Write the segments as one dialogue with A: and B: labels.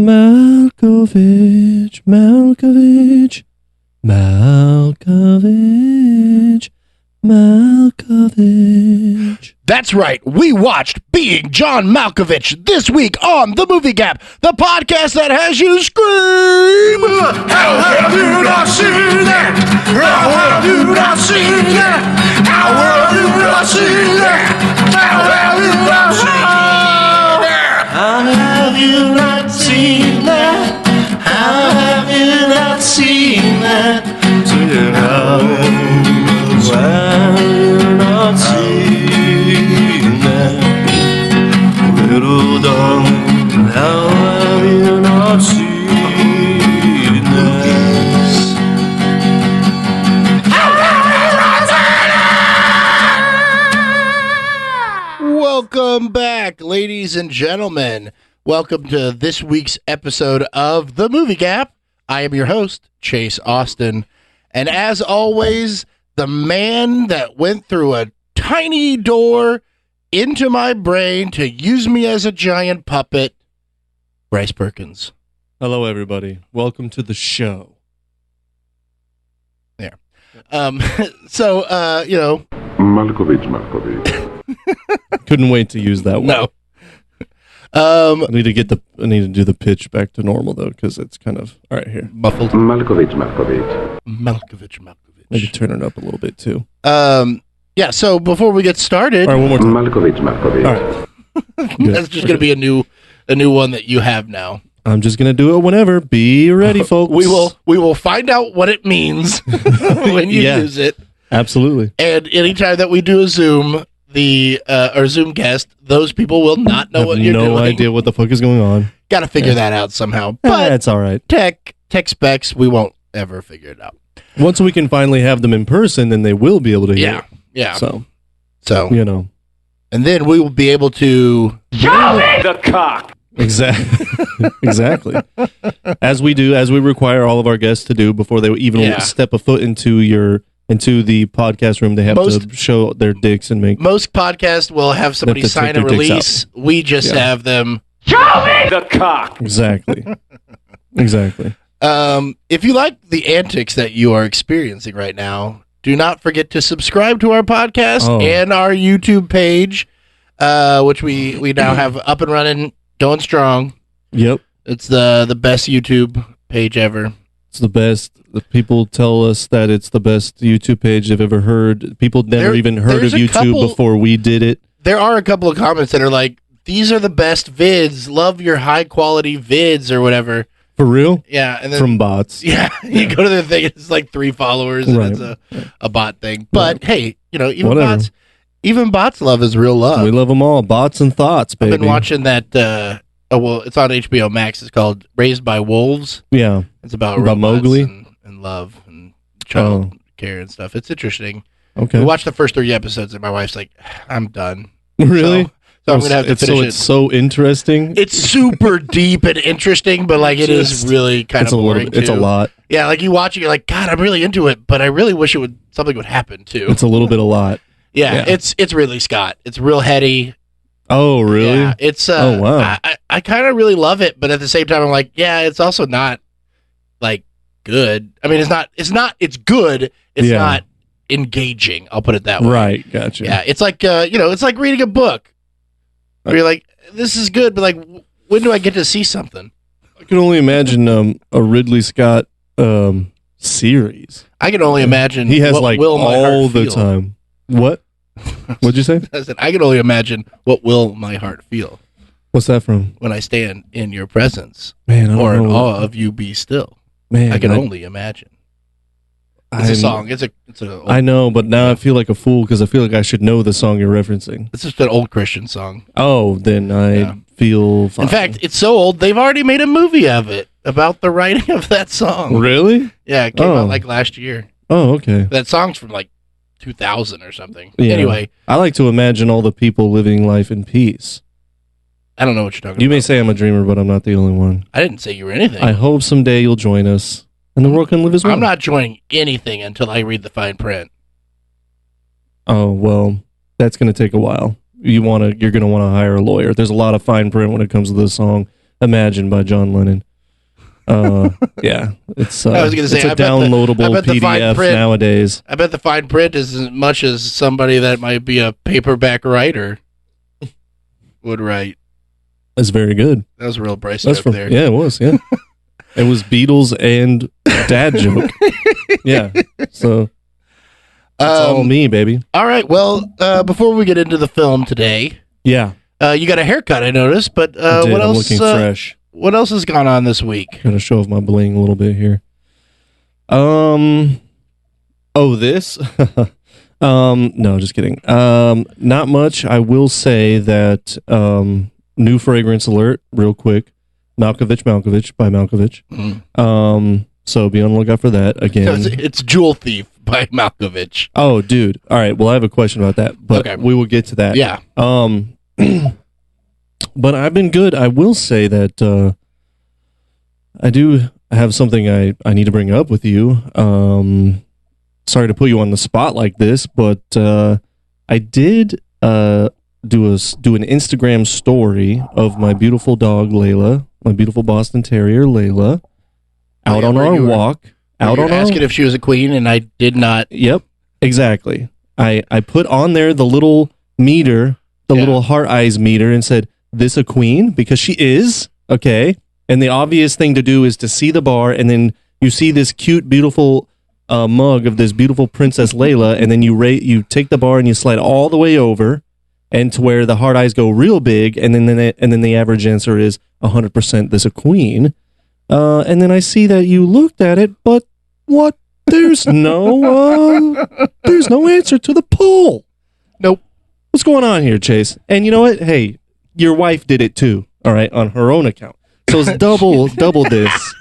A: Malkovich, Malkovich, Malkovich, Malkovich.
B: That's right, we watched Being John Malkovich this week on The Movie Gap, the podcast that has you scream. How have you not seen that? How have you not seen that? How have you not seen that? How have you not seen that?
A: How have you not seen that? How have you not seen that? How have you not seen that? Little darling, how have you not seen that?
B: Welcome back, ladies and gentlemen. Welcome to this week's episode of The Movie Gap. I am your host, Chase Austin. And as always, the man that went through a tiny door into my brain to use me as a giant puppet, Bryce Perkins.
A: Hello, everybody. Welcome to the show.
B: There.
C: Malkovich.
A: Couldn't wait to use that one.
B: No.
A: I need to do the pitch back to normal though, because it's kind of all right here.
B: Muffled.
C: Malkovich.
B: Malkovich.
A: Maybe turn it up a little bit too.
B: Yeah, so before we get started,
A: All right, one more time.
C: Malkovich.
A: All right.
B: that's just going to be a new one that you have now.
A: I'm just gonna do it whenever. Be ready, folks.
B: We will find out what it means when you
A: Yeah.
B: use it.
A: Absolutely.
B: And anytime that we do a Zoom, or Zoom guest, those people will not know what you're doing.
A: No idea what the fuck is going on.
B: Got to figure that out somehow. But
A: That's all right.
B: tech specs, we won't ever figure it out.
A: Once we can finally have them in person, then they will be able to hear.
B: Yeah.
A: So
B: So, and then we will be able to
C: Show me the cock.
A: Exactly. As we require all of our guests to do before they even step a foot into the podcast room. They have to show their dicks and make.
B: Most podcasts will have somebody sign a release. We just have them.
C: Show me the cock.
A: Exactly.
B: If you like the antics that you are experiencing right now, do not forget to subscribe to our podcast and our YouTube page, which we now have up and running, going strong.
A: Yep.
B: It's the best YouTube page ever.
A: It's the best. The people tell us that it's the best YouTube page they've ever heard. People never even heard of YouTube before we did it. There
B: are a couple of comments that are like, these are the best vids. Love your high quality vids or whatever.
A: For real?
B: Yeah. And then,
A: from bots.
B: Yeah. You go to their thing, it's like 3 followers and it's a bot thing. But hey, even bots love is real love.
A: We love them all. Bots and thoughts, baby.
B: I've been watching that, it's on HBO Max. It's called Raised by Wolves.
A: Yeah.
B: It's about
A: Mowgli
B: and love and child care and stuff. It's interesting.
A: Okay.
B: We watched the first 3 episodes and my wife's like, I'm done.
A: Really?
B: So I'm going to have to finish it.
A: It's so interesting.
B: It's super deep and interesting, but like it is really kind of boring too.
A: It's a lot.
B: Yeah, like you watch it, you're like, God, I'm really into it, but I really wish something would happen too.
A: It's a little bit a lot.
B: Yeah. It's Ridley Scott. It's real heady.
A: Oh, really?
B: Yeah, it's
A: oh, wow.
B: I kind of really love it, but at the same time I'm like, yeah, it's also not like good. I mean, it's good. It's not engaging. I'll put it that way.
A: Right, gotcha.
B: Yeah, it's like it's like reading a book. Where you're like, this is good, but like, when do I get to see something?
A: I can only imagine a Ridley Scott series.
B: I can only imagine
A: he has
B: what
A: like
B: will my
A: all
B: heart
A: the
B: feel.
A: time. What? What'd you say?
B: I said, I can only imagine what will my heart feel.
A: What's that from?
B: When I stand in your presence,
A: man, I don't
B: or in
A: know.
B: awe of you be still.
A: Man,
B: I can only imagine. It's a song. It's
A: I know, but now I feel like a fool because I feel like I should know the song you're referencing.
B: It's just an old Christian song.
A: Oh, then I feel fine.
B: In fact, it's so old, they've already made a movie of it about the writing of that song.
A: Really?
B: Yeah, it came out like last year.
A: Oh, okay.
B: That song's from like 2000 or something.
A: Yeah.
B: Anyway.
A: I like to imagine all the people living life in peace.
B: I don't know what you're talking about.
A: You may say I'm a dreamer, but I'm not the only one.
B: I didn't say you were anything.
A: I hope someday you'll join us. And the world can live as well.
B: I'm not joining anything until I read the fine print.
A: Oh, well, that's going to take a while. You're going to want to hire a lawyer. There's a lot of fine print when it comes to this song. Imagine by John Lennon. Yeah, it's
B: I was gonna say,
A: it's a
B: I bet
A: downloadable
B: the fine
A: PDF
B: print-
A: nowadays.
B: I bet the fine print is as much as somebody that might be a paperback writer would write.
A: That's very good.
B: That was a real Bryce joke there.
A: Yeah, it was. Yeah, it was Beatles and dad joke. Yeah, so that's all me, baby.
B: All right. Well, before we get into the film today,
A: Yeah,
B: you got a haircut, I noticed. But
A: I did.
B: what
A: I'm
B: else?
A: looking fresh.
B: What else has gone on this week?
A: Gotta show off my bling a little bit here. This? No, just kidding. Not much. I will say that, new fragrance alert, real quick. Malkovich by Malkovich. So be on the lookout for that again.
B: It's Jewel Thief by Malkovich.
A: Oh, dude. All right. Well, I have a question about that, but we will get to that.
B: Yeah.
A: But I've been good. I will say that I do have something I need to bring up with you. Sorry to put you on the spot like this, but I did do an Instagram story of my beautiful dog Layla, my beautiful Boston Terrier Layla, out on our walk.
B: Out on asking if she was a queen, and I did not.
A: Yep, exactly. I put on there the little meter, the little heart eyes meter, and said, "This a queen?" Because she is. Okay. And the obvious thing to do is to see the bar, and then you see this cute, beautiful mug of this beautiful Princess Layla, and then you take the bar and you slide all the way over, and to where the heart eyes go real big, and then the average answer is 100% this a queen. And then I see that you looked at it, but what? There's no answer to the poll.
B: Nope.
A: What's going on here, Chase? And you know what? Hey, your wife did it too. All right, on her own account. So it's double this.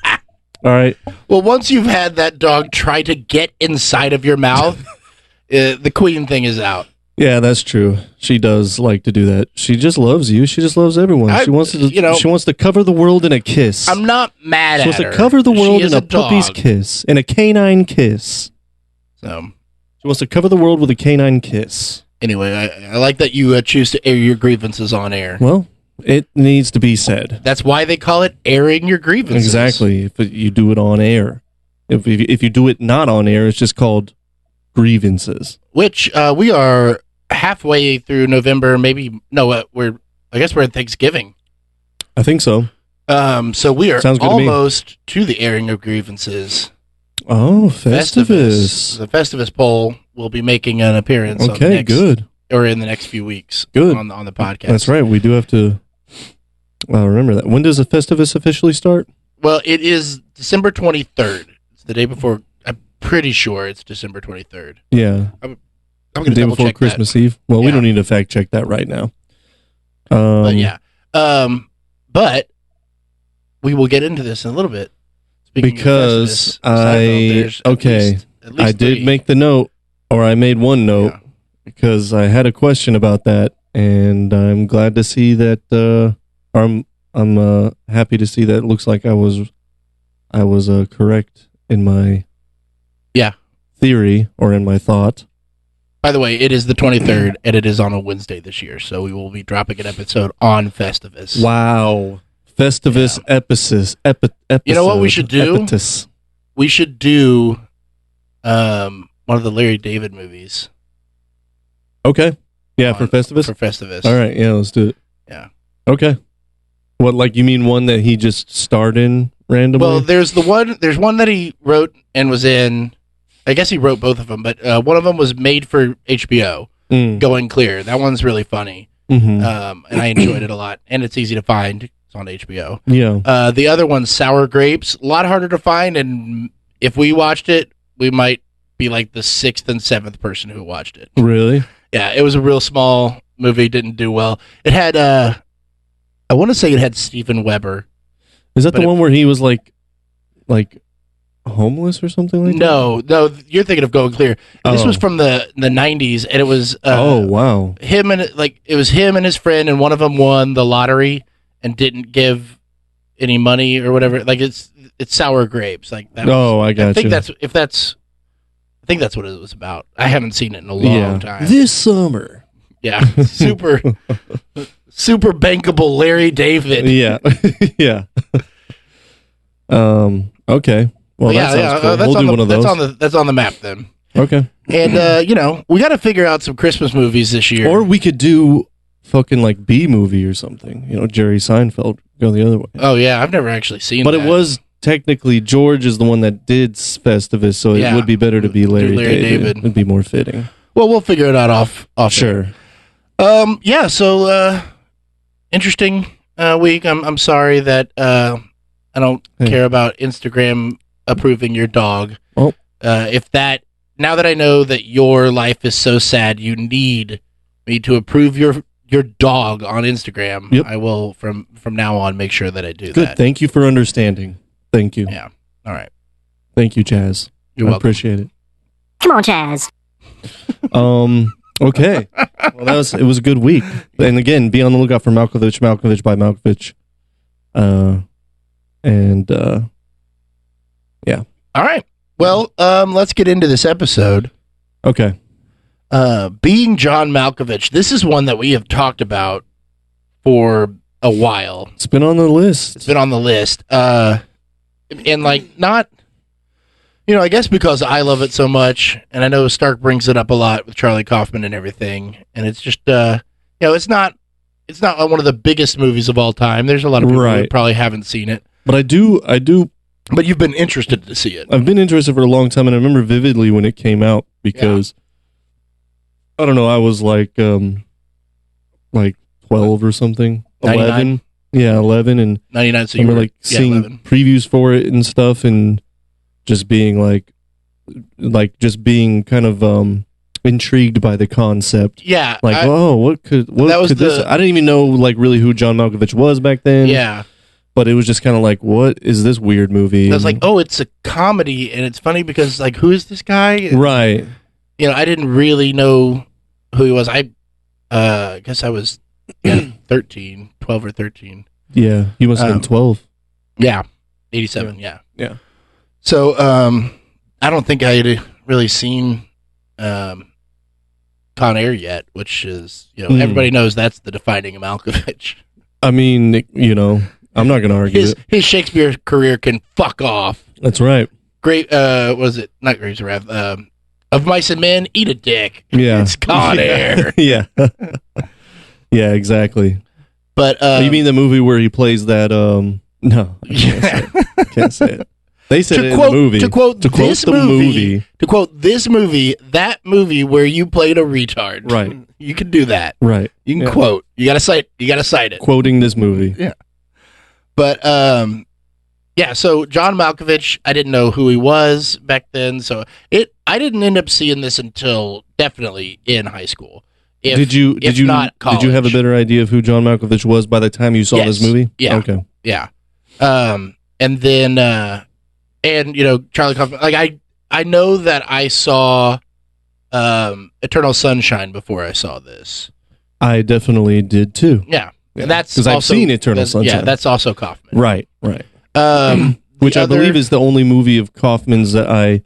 A: All right.
B: Well, once you've had that dog try to get inside of your mouth, the queen thing is out.
A: Yeah, that's true. She does like to do that. She just loves you. She just loves everyone. She wants to. She wants to cover the world in a kiss.
B: I'm not mad at her.
A: She wants to cover the world in a puppy's kiss, in a canine kiss.
B: So
A: she wants to cover the world with a canine kiss.
B: Anyway, I like that you choose to air your grievances on air.
A: Well, it needs to be said.
B: That's why they call it airing your grievances.
A: Exactly. If you do it on air, if you do it not on air, it's just called grievances.
B: Which we are halfway through November. Maybe I guess we're at Thanksgiving.
A: I think so.
B: So we are almost to the airing of grievances.
A: Oh, Festivus.
B: The Festivus poll will be making an appearance.
A: Okay, good.
B: Or in the next few weeks.
A: Good.
B: On the podcast.
A: That's right. We do have to remember that. When does the Festivus officially start?
B: Well, it is December 23rd. It's the day before. I'm pretty sure it's December 23rd.
A: Yeah.
B: I'm going to
A: the day before Christmas Eve. Well, we don't need to fact check that right now.
B: But yeah. But we will get into this in a little bit.
A: Because I did make the note, or I made one note, because I had a question about that, and I'm glad to see that. I'm happy to see that it looks like I was correct in my theory or in my thought.
B: By the way, it is the 23rd, and it is on a Wednesday this year, so we will be dropping an episode on Festivus.
A: Wow. Festivus episode.
B: You know what we should do?
A: Epitus.
B: We should do one of the Larry David movies.
A: Okay. Yeah, for Festivus?
B: For Festivus.
A: All right, yeah, let's do it.
B: Yeah.
A: Okay. What, like you mean one that he just starred in randomly?
B: Well, there's one that he wrote and was in. I guess he wrote both of them, but one of them was made for HBO, Going Clear. That one's really funny. And I enjoyed it a lot, and it's easy to find. It's on HBO.
A: Yeah.
B: The other one's Sour Grapes. A lot harder to find, and if we watched it, we might be like the 6th and 7th person who watched it.
A: Really?
B: Yeah, it was a real small movie. Didn't do well. It had, I want to say it had Steven Weber.
A: Is that the one where he was like homeless or something like that?
B: No, you're thinking of Going Clear. This was from the 90s, and it was
A: wow.
B: It was him and his friend, and one of them won the lottery and didn't give any money or whatever. Like it's Sour Grapes. Like that.
A: I got you.
B: I think that's what it was about. I haven't seen it in a long time.
A: This summer.
B: Yeah, super Super bankable Larry David.
A: Yeah. Yeah. Okay. Well, that sounds cool. We'll do one of those.
B: That's on the map then.
A: Okay.
B: And we got to figure out some Christmas movies this year.
A: Or we could do fucking like B movie or something. Jerry Seinfeld. Go the other way.
B: Oh yeah, I've never actually seen.
A: But
B: that.
A: it was technically George is the one that did Festivus, so it would be better to be Larry David. It'd be more fitting.
B: Well, we'll figure it out off.
A: Sure.
B: Yeah. So interesting week. I'm sorry that I don't care about Instagram approving your dog.
A: Oh.
B: Now that I know that your life is so sad, you need me to approve your dog on Instagram.
A: Yep.
B: I will from now on make sure that I do
A: Good.
B: that.
A: Thank you for understanding. Thank you.
B: Yeah. All right.
A: Thank you, Chaz.
B: You're
A: I
B: welcome.
A: appreciate it.
D: Come on, Chaz.
A: Okay. Well, it was a good week. And again, be on the lookout for Malkovich by Malkovich. Yeah.
B: All right. Well, let's get into this episode.
A: Okay.
B: Being John Malkovich, this is one that we have talked about for a while.
A: It's been on the list.
B: It's been on the list. And like not, I guess because I love it so much, and I know Stark brings it up a lot with Charlie Kaufman and everything, and it's just, it's not one of the biggest movies of all time. There's a lot of people who probably haven't seen it.
A: But I do.
B: But you've been interested to see it.
A: I've been interested for a long time, and I remember vividly when it came out because, I don't know, I was like 12 or something.
B: 99?
A: 11. Yeah, 11. And
B: 99, so
A: I
B: you
A: remember
B: were
A: seeing
B: 11.
A: previews for it and stuff, and just being just being kind of intrigued by the concept.
B: Yeah.
A: what could this? I didn't even know really who John Malkovich was back then.
B: Yeah.
A: But it was just kind of what is this weird movie?
B: I was like, oh, it's a comedy, and it's funny because who is this guy? And,
A: right.
B: I didn't really know who he was. I guess I was 12 or 13.
A: Yeah, you must have been 12.
B: Yeah, 87. Yeah.
A: So,
B: I don't think I had really seen Con Air yet, which is everybody knows that's the defining of Malkovich.
A: I mean, I'm not going to argue
B: his Shakespeare career can fuck off.
A: That's right.
B: Great, was it not Graves of Wrath? Of Mice and Men, Eat a Dick.
A: Yeah,
B: it's Con Air.
A: Yeah, yeah, exactly.
B: But
A: you mean the movie where he plays that? No, I can't say it. They said it in the movie.
B: To quote this movie, that movie where you played a retard.
A: Right.
B: You can do that.
A: Right.
B: You can quote. You got to cite it.
A: Quoting this movie.
B: Yeah. But so John Malkovich, I didn't know who he was back then, so I didn't end up seeing this until definitely in high school.
A: Did you
B: not college.
A: Did you have a better idea of who John Malkovich was by the time you saw this movie?
B: Yeah.
A: Okay.
B: Yeah. And then Charlie Kaufman, I know that I saw Eternal Sunshine before I saw this.
A: I definitely did too.
B: Yeah. And that's
A: because I've seen Eternal Sunshine.
B: Yeah, that's also Kaufman.
A: Right. Which I believe is the only movie of Kaufman's that I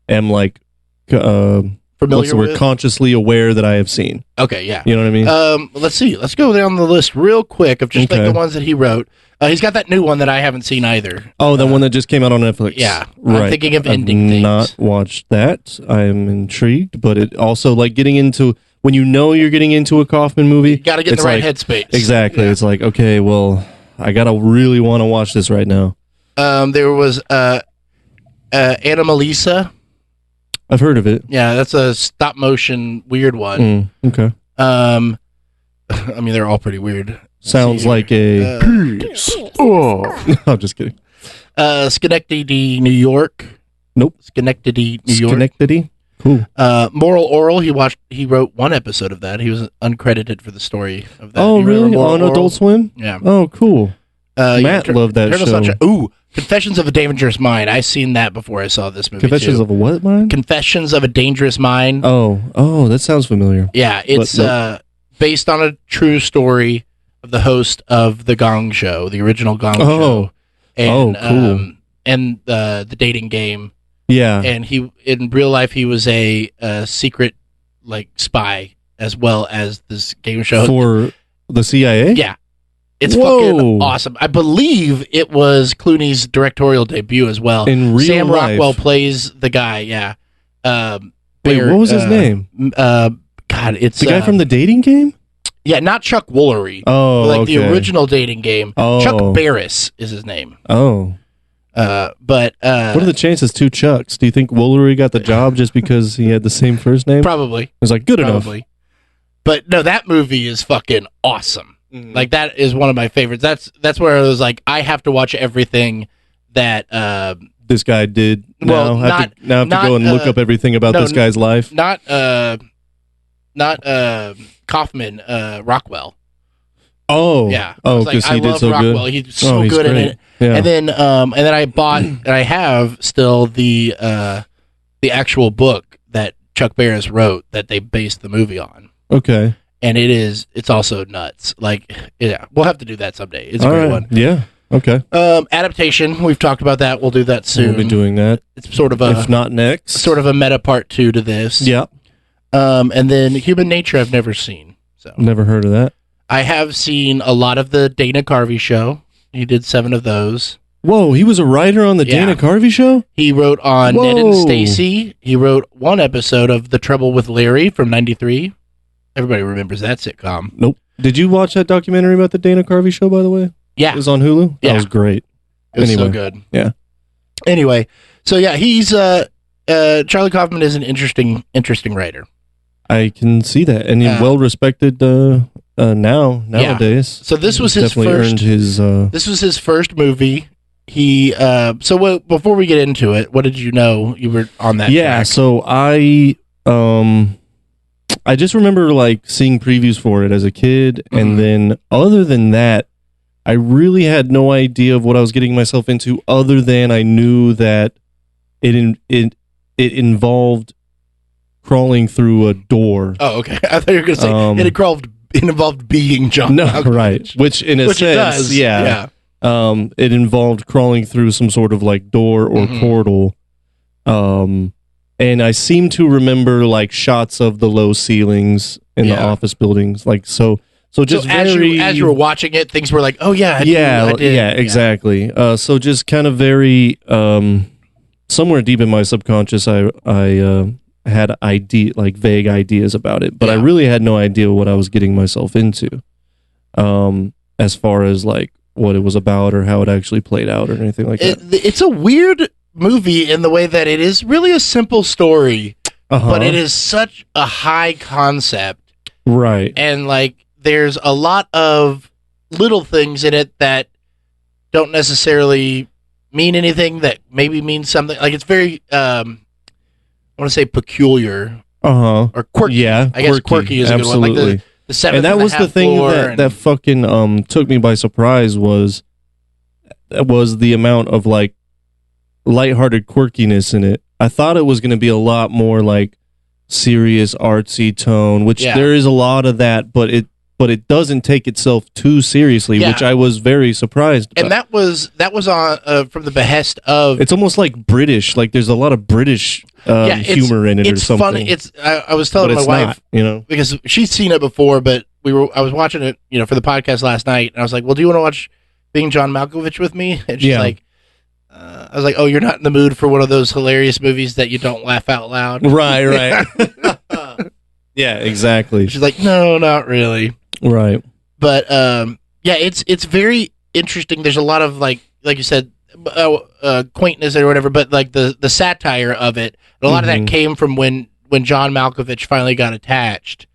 A: am
B: familiar with,
A: consciously aware that I have seen.
B: Okay, yeah.
A: You know what I mean?
B: Let's see. Let's go down the list real quick of just the ones that he wrote. He's got that new one that I haven't seen either.
A: Oh, the one that just came out on Netflix.
B: Yeah.
A: Right.
B: I'm thinking of Ending Things.
A: Not watched that. I am intrigued, but it also getting into when you're getting into a Kaufman movie,
B: you got to get in the right headspace.
A: Exactly. Yeah. It's okay, well, I got to really want to watch this right now.
B: There was Anomalisa.
A: I've heard of it.
B: Yeah, that's a stop motion weird one.
A: Okay.
B: I mean, they're all pretty weird.
A: Sounds like a. I'm just kidding.
B: Schenectady, New York.
A: Nope.
B: Schenectady, New York.
A: Schenectady. Cool.
B: Moral Oral. He wrote one episode of that. He was uncredited for the story of that.
A: Oh, really? On Adult Swim?
B: Yeah.
A: Oh, cool. Matt loved that show.
B: Sunshine. Ooh, Confessions of a Dangerous Mind. I seen that before I saw this movie.
A: Confessions of a what mind?
B: Confessions of a Dangerous Mind.
A: Oh, that sounds familiar.
B: Yeah, it's based on a true story of the host of the Gong Show, the original Gong Show. And,
A: cool.
B: And the dating game.
A: Yeah.
B: And he in real life he was a secret spy as well as this game show
A: for The CIA?
B: Yeah. It's
A: Whoa.
B: fucking awesome. I believe it was Clooney's directorial debut as well.
A: In real
B: Sam
A: life.
B: Rockwell plays the guy, yeah.
A: Wait, what was his name?
B: God, it's...
A: The guy from the dating game?
B: Yeah, not Chuck Woolery.
A: Oh,
B: like
A: okay.
B: the original dating game.
A: Oh.
B: Chuck Barris is his name.
A: Oh.
B: But
A: what are the chances two Chucks? Do you think Woolery got the job just because he had the same first name?
B: Probably.
A: It was like, good
B: Probably.
A: enough.
B: But no, that movie is fucking awesome.
A: Mhm.
B: Like, that is one of my favorites. That's where I was like, I have to watch everything that
A: This guy did.
B: Well,
A: Now I have to go and look up everything about this guy's life.
B: not Kaufman, Rockwell.
A: Oh.
B: Yeah.
A: Oh,
B: because
A: he did
B: love
A: so
B: Rockwell.
A: good.
B: He's so
A: he's
B: good in
A: great.
B: it.
A: Yeah.
B: And then I bought and I have still the actual book that Chuck Barris wrote that they based the movie on.
A: Okay.
B: And it's also nuts. Like, yeah, we'll have to do that someday. It's a
A: All
B: great
A: right.
B: one.
A: Yeah. Okay.
B: Adaptation, we've talked about that. We'll do that soon.
A: We'll be doing that.
B: It's sort of
A: If not next.
B: sort of a meta part 2 to this.
A: Yeah.
B: And then Human Nature I've never seen. So
A: Never heard of that.
B: I have seen a lot of the Dana Carvey show. He did 7 of those.
A: Whoa, he was a writer on the
B: Yeah.
A: Dana Carvey show?
B: He wrote on
A: Whoa.
B: Ned and Stacy. He wrote one episode of The Trouble with Larry from '93. Everybody remembers that sitcom.
A: Nope. Did you watch that documentary about the Dana Carvey show, by the way?
B: Yeah,
A: It was on Hulu?
B: Yeah.
A: That was great.
B: it was so
A: anyway.
B: good.
A: Yeah.
B: Anyway, so yeah, he's Charlie Kaufman is an interesting writer.
A: I can see that. And he's well respected nowadays.
B: So this was
A: He's
B: his
A: definitely
B: first.
A: earned his
B: This was his first movie. He before we get into it, what did you know? You were on that.
A: Yeah,
B: track.
A: so I just remember like seeing previews for it as a kid,
B: Mhm.
A: and then other than that, I really had no idea of what I was getting myself into. Other than I knew that it involved crawling through a door.
B: Oh, okay. I thought you were going to say it involved being John.
A: No,
B: Malkovich.
A: right? Which in a
B: Which it
A: sense,
B: does.
A: yeah. It involved crawling through some sort of like door or
B: Mhm.
A: portal. And I seem to remember like shots of the low ceilings in the
B: Yeah.
A: office buildings, like so just
B: So as
A: very
B: you were watching it, things were like, oh yeah, I did.
A: yeah, exactly. So just kind of very somewhere deep in my subconscious, I had vague ideas about it, but I
B: Yeah.
A: really had no idea what I was getting myself into, as far as like what it was about or how it actually played out or anything like that.
B: It's a weird movie in the way that it is really a simple story, but it is such a high concept,
A: right.
B: and like there's a lot of little things in it that don't necessarily mean anything, that maybe means something. Like it's very I want to say peculiar or quirky.
A: Yeah,
B: I guess quirky is a good one.
A: absolutely.
B: Like the seventh
A: And that
B: and a
A: was the
B: half
A: thing
B: floor
A: that fucking took me by surprise was the amount of like lighthearted quirkiness in it. I thought it was going to be a lot more like serious artsy tone, which
B: Yeah.
A: there is a lot of that, but it doesn't take itself too seriously,
B: Yeah.
A: which I was very surprised about.
B: and that was on from the behest of
A: It's almost like British, like there's a lot of British
B: it's-
A: humor in it or
B: it's
A: something.
B: funny. I was
A: but
B: telling my
A: it's
B: wife
A: not, you know.
B: because she's seen it before, but I was watching it, for the podcast last night, and I was like, well, do you want to watch Being John Malkovich with me? And she's
A: Yeah.
B: like, I was like, oh, you're not in the mood for one of those hilarious movies that you don't laugh out loud.
A: Right. Yeah, exactly.
B: She's like, no, not really.
A: Right.
B: But it's very interesting. There's a lot of like you said, quaintness or whatever, but like the satire of it. And a lot of that came from when John Malkovich finally got attached.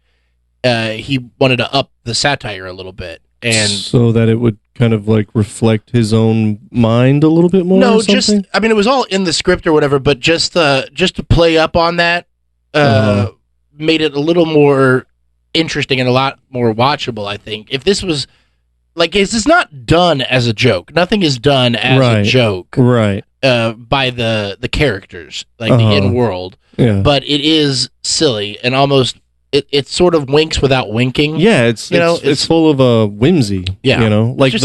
B: He wanted to up the satire a little bit, and
A: so that it would kind of like reflect his own mind a little bit more.
B: no,
A: or something?
B: it was all in the script or whatever, but just to play up on that, made it a little more interesting and a lot more watchable. I think if this was like, it's not done as a joke. Nothing is done as a joke,
A: right?
B: by the characters, like the in world.
A: Yeah,
B: But it is silly and almost it sort of winks without winking.
A: yeah. It's full of whimsy.
B: Yeah.
A: Like
B: Just-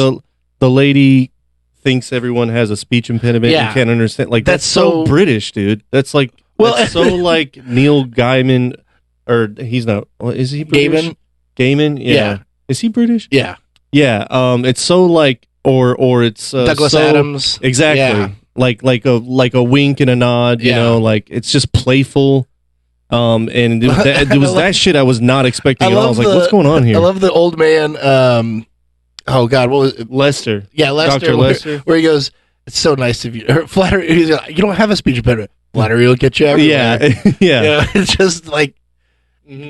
A: the lady thinks everyone has a speech impediment
B: Yeah.
A: and can't understand. Like
B: That's
A: that's so
B: so-
A: British, dude. That's like that's so like Neil Gaiman, or he's not. Is he British?
B: Gaiman.
A: Gaiman, yeah. Is he British?
B: Yeah.
A: Yeah. It's so like, or it's
B: Douglas
A: so,
B: Adams.
A: Exactly.
B: Yeah.
A: Like a wink and a nod. You know, like it's just playful. And it was that shit I was not expecting at all. I was like, what's going on here?
B: I love the old man. Oh God, what was it?
A: Lester?
B: Yeah, Lester.
A: Dr. Lester.
B: Where he goes, "It's so nice of you." Flattery. He's like, "You don't have a speech impediment. Flattery will get you everywhere."
A: Yeah, yeah.
B: It's just like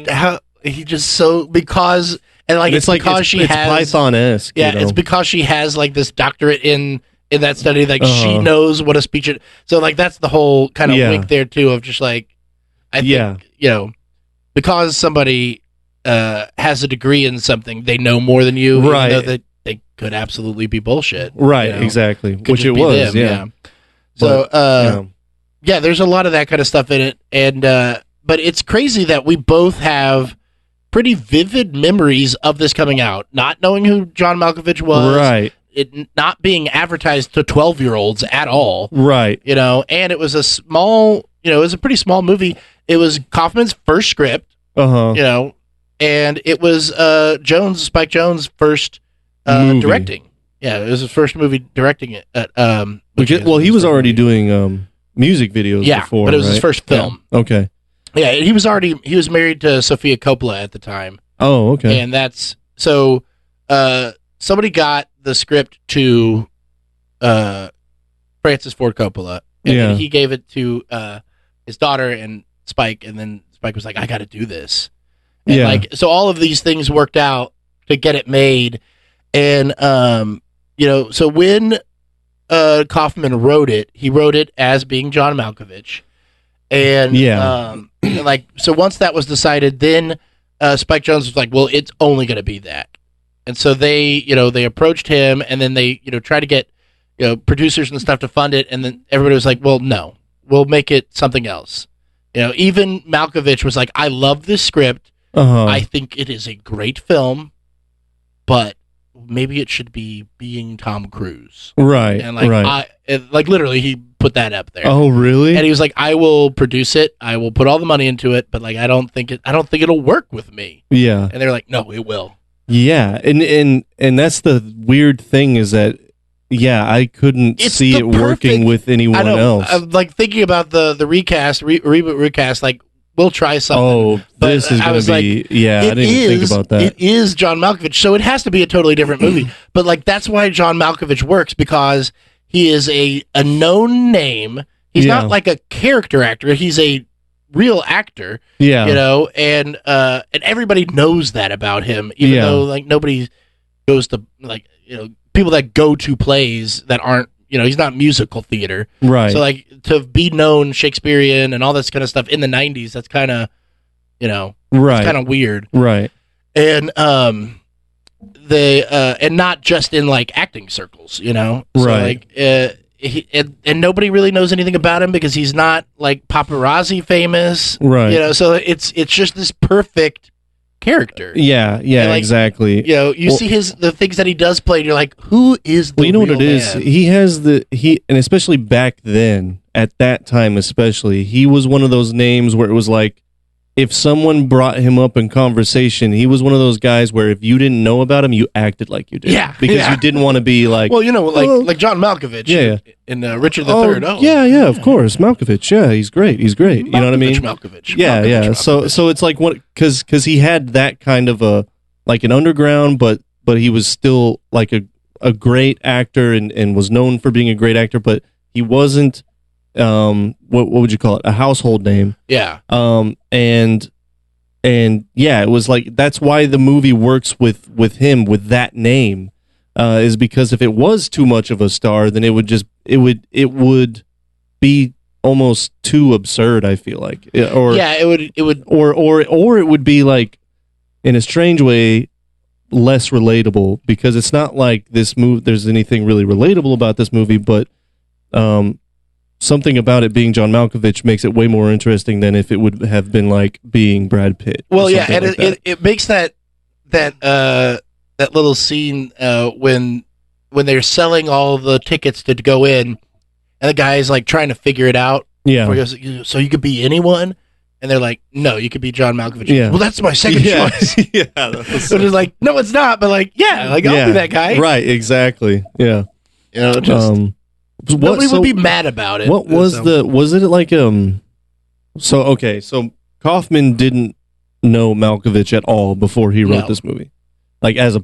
B: how he just so because and like it's
A: like
B: because she
A: it's
B: has
A: Python-esque.
B: Yeah,
A: you know?
B: it's because she has like this doctorate in that study. Like she knows what a speech. So like that's the whole kind of wink there too of just like I think because somebody has a degree in something, they know more than you,
A: right?
B: Even though that they could absolutely be bullshit,
A: right? Exactly, which it was,
B: them, So, there's a lot of that kind of stuff in it, and but it's crazy that we both have pretty vivid memories of this coming out, not knowing who John Malkovich was,
A: right?
B: It not being advertised to 12-year-olds at all,
A: right?
B: And it was a small, it was a pretty small movie. It was Kaufman's first script, and it was Spike Jonze' first directing. Yeah, it was his first movie directing it.
A: He was already doing music videos before,
B: but it was his first film.
A: Yeah. Okay.
B: Yeah, he was married to Sofia Coppola at the time.
A: Oh, okay.
B: And that's so somebody got the script to Francis Ford Coppola, and then he gave it to his daughter and Spike, and then Spike was like, "I got to do this." And so all of these things worked out to get it made, and so when Kaufman wrote it, he wrote it as being John Malkovich, and so once that was decided, then Spike Jonze was like, "Well, it's only going to be that," and so they approached him, and then they try to get producers and stuff to fund it, and then everybody was like, "Well, no, we'll make it something else." Even Malkovich was like, "I love this script. I think it is a great film, but maybe it should be being Tom Cruise."
A: Right.
B: And literally he put that up there.
A: Oh, really?
B: And he was like, "I will produce it. I will put all the money into it, but like I don't think it'll work with me."
A: Yeah.
B: And they're like, "No, it will."
A: Yeah. And that's the weird thing is that I couldn't see it working with anyone else.
B: I'm like thinking about the recast, reboot recast, like we'll try something.
A: Oh, this is going to be... I didn't even think about that.
B: It is John Malkovich, so it has to be a totally different movie. But like that's why John Malkovich works, because he is a known name. He's not like a character actor. He's a real actor. Yeah. And everybody knows that about him, even though like nobody goes to like, people that go to plays that aren't, he's not musical theater.
A: Right.
B: So like to be known Shakespearean and all this kind of stuff in the 90s, that's kind of,
A: right.
B: It's kind of weird.
A: Right.
B: And and not just in like acting circles, So
A: right.
B: like and nobody really knows anything about him because he's not like paparazzi famous.
A: Right.
B: So it's just this perfect character.
A: Yeah,
B: like,
A: exactly.
B: You see the things that he does play, and you're like, who is the
A: you know
B: real
A: what it is?
B: man?
A: He has and especially back then, at that time especially, he was one of those names where it was like, if someone brought him up in conversation, he was one of those guys where if you didn't know about him, you acted like you did.
B: Yeah.
A: Because you didn't want to be like...
B: Well, like John Malkovich in Richard III.
A: Yeah, of course. Malkovich, he's great. He's great. You know what I mean?
B: Malkovich.
A: Yeah. So it's like, what? Because he had that kind of a, like an underground, but he was still like a great actor and was known for being a great actor, but he wasn't... what would you call it, a household name? It was like, that's why the movie works with him with that name, is because if it was too much of a star, then it would be almost too absurd, I feel like, it would be like, in a strange way, less relatable, because it's not like this movie there's anything really relatable about this movie, but something about it being John Malkovich makes it way more interesting than if it would have been like being Brad Pitt.
B: Well, yeah, and it makes that little scene when they're selling all the tickets to go in, and the guy's like trying to figure it out.
A: Yeah.
B: Where he goes, so you could be anyone, And they're like, no, you could be John Malkovich.
A: Yeah.
B: Well, that's my second choice.
A: Yeah, that was
B: So just like, no, it's not. But like, yeah, like I'll be that guy.
A: Right, exactly. Yeah.
B: You know, just nobody
A: so
B: would be mad about it.
A: What was was it like so Kaufman didn't know Malkovich at all before he wrote this movie. Like as a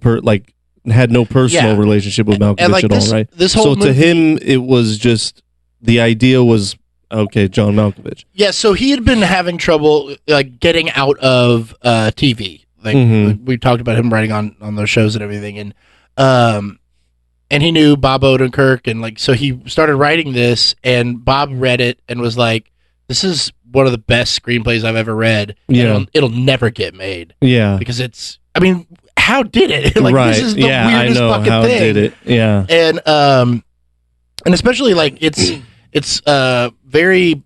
A: had no personal relationship with Malkovich
B: like
A: at all, right?
B: This whole
A: to him it was just the idea was okay, John Malkovich.
B: Yeah, so he had been having trouble like getting out of TV. Like we talked about him writing on those shows and everything, and he knew Bob Odenkirk, and like so he started writing this, and Bob read it and was like, "This is one of the best screenplays I've ever read. Yeah, it'll never get made. Yeah, because it's. I mean, how did it? Like this is the weirdest fucking
A: how
B: thing.
A: Did it? Yeah,
B: and especially like it's very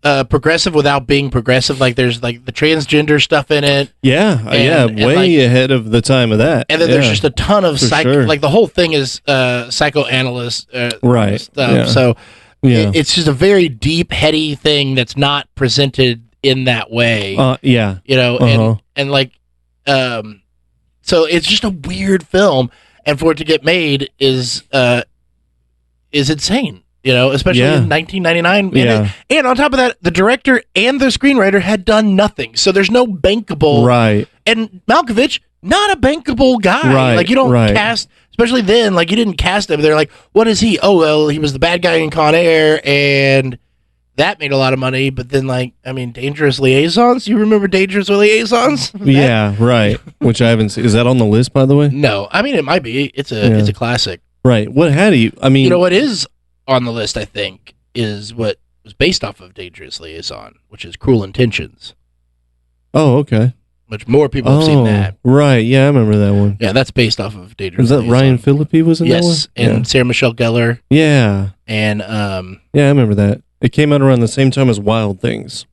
B: progressive without being progressive. Like there's like the transgender stuff in it.
A: Yeah, and way like, ahead of the time of that.
B: And then there's just a ton of like the whole thing is psychoanalyst stuff. Yeah. So it's just a very deep, heady thing that's not presented in that way.
A: Yeah,
B: you know, and like so it's just a weird film, and for it to get made is insane. You know, especially in 1999. And on top of that, the director and the screenwriter had done nothing. So there's no bankable.
A: Right.
B: And Malkovich, not a bankable guy.
A: Right.
B: Like, you don't cast, especially then, like, you didn't cast him. They're like, what is he? Oh, well, he was the bad guy in Con Air, and that made a lot of money. But then, like, I mean, Dangerous Liaisons? You remember Dangerous Liaisons?
A: Yeah, right. Which I haven't seen. Is that on the list, by the way?
B: No. I mean, it might be. It's a classic.
A: Right. What had he? I mean,
B: you know what is on the list, I think, is what was based off of Dangerous Liaison, which is Cruel Intentions.
A: Oh, okay.
B: Which more people have seen that.
A: Right, yeah, I remember that one.
B: Yeah, that's based off of Dangerous
A: Liaison. Is that Ryan Phillippe was in that one?
B: Yes, and Sarah Michelle Gellar.
A: Yeah.
B: And
A: yeah, I remember that. It came out around the same time as Wild Things.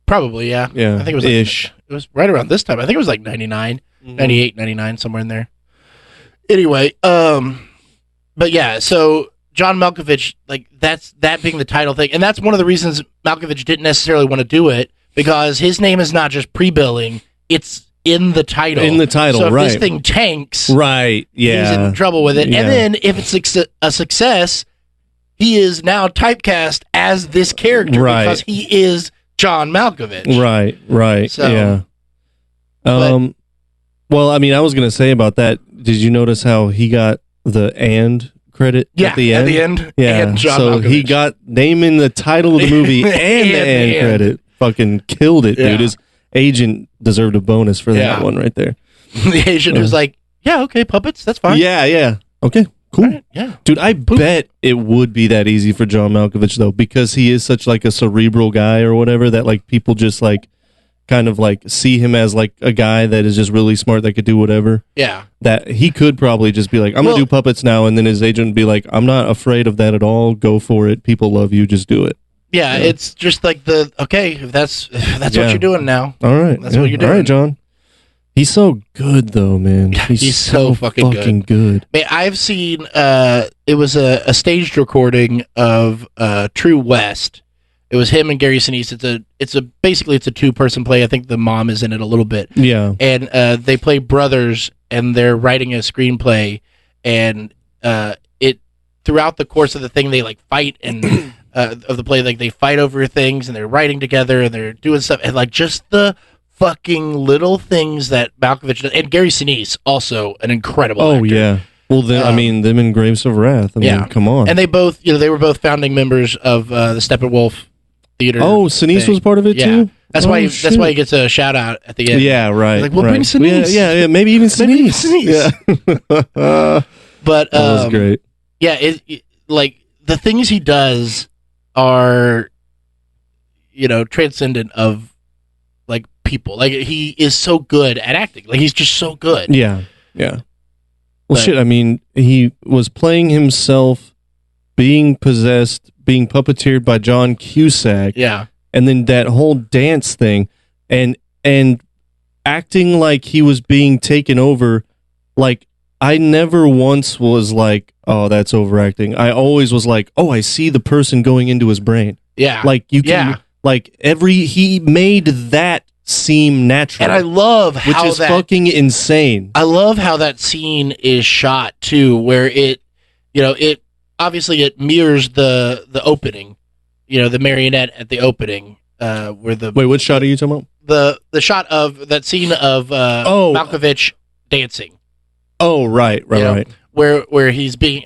B: Probably, yeah.
A: Yeah,
B: I think it was
A: ish.
B: It was right around this time. I think it was like 99, 98, 99, somewhere in there. Anyway, but yeah, so John Malkovich, like that being the title thing, and that's one of the reasons Malkovich didn't necessarily want to do it, because his name is not just pre-billing; it's in the title.
A: In the title,
B: so if
A: right?
B: This thing tanks,
A: right? Yeah,
B: he's in trouble with it. Yeah. And then if it's a success, he is now typecast as this character because he is John Malkovich.
A: Right, right. So, yeah. Well, I mean, I was going to say about that. Did you notice how he got the "and" credit at the end? Yeah,
B: and John
A: so
B: Malkovich.
A: he got naming the title of the movie and the "and" credit. Fucking killed it, dude. His agent deserved a bonus for that one right there.
B: The agent was like, "Yeah, okay, puppets, that's fine."
A: Yeah. Okay, cool.
B: Right, yeah,
A: dude. I bet it would be that easy for John Malkovich though, because he is such like a cerebral guy or whatever that like people just like kind of like see him as like a guy that is just really smart that could do whatever.
B: Yeah.
A: That he could probably just be like, I'm going to do puppets now. And then his agent would be like, I'm not afraid of that at all. Go for it. People love you. Just do it.
B: Yeah. It's just like if that's what you're doing now.
A: All right.
B: That's what you're doing.
A: All right, John. He's so good though, man.
B: He's so fucking good. Man, I've seen, it was a staged recording of True West. It was him and Gary Sinise. Basically it's a 2-person play. I think the mom is in it a little bit.
A: Yeah.
B: And they play brothers, and they're writing a screenplay, and it throughout the course of the thing they like fight and of the play, like they fight over things, and they're writing together, and they're doing stuff, and like just the fucking little things that Malkovich does. And Gary Sinise, also an incredible actor.
A: Yeah. Well, then, I mean, them in Graves of Wrath. I mean, come on.
B: And they both, they were both founding members of the Steppenwolf Theater.
A: Oh, Sinise was part of it too?
B: That's why he gets a shout out at the end.
A: Yeah, right.
B: Like, bring Sinise.
A: Yeah, maybe even Sinise.
B: Yeah. But
A: that was great.
B: Yeah, it like the things he does are, transcendent of like people. Like he is so good at acting. Like he's just so good.
A: Yeah. Well, shit. I mean, he was playing himself, being possessed, being puppeteered by John Cusack.
B: Yeah.
A: And then that whole dance thing and acting like he was being taken over. Like, I never once was like, oh, that's overacting. I always was like, oh, I see the person going into his brain.
B: Yeah.
A: Like, you can, Like he made that seem natural.
B: And I love
A: which
B: how
A: is fucking insane.
B: I love how that scene is shot too, where it obviously it mirrors the opening, the marionette at the opening, where the
A: Wait, what shot are you talking about?
B: The shot of that scene of Malkovich dancing.
A: Oh, right.
B: Where he's being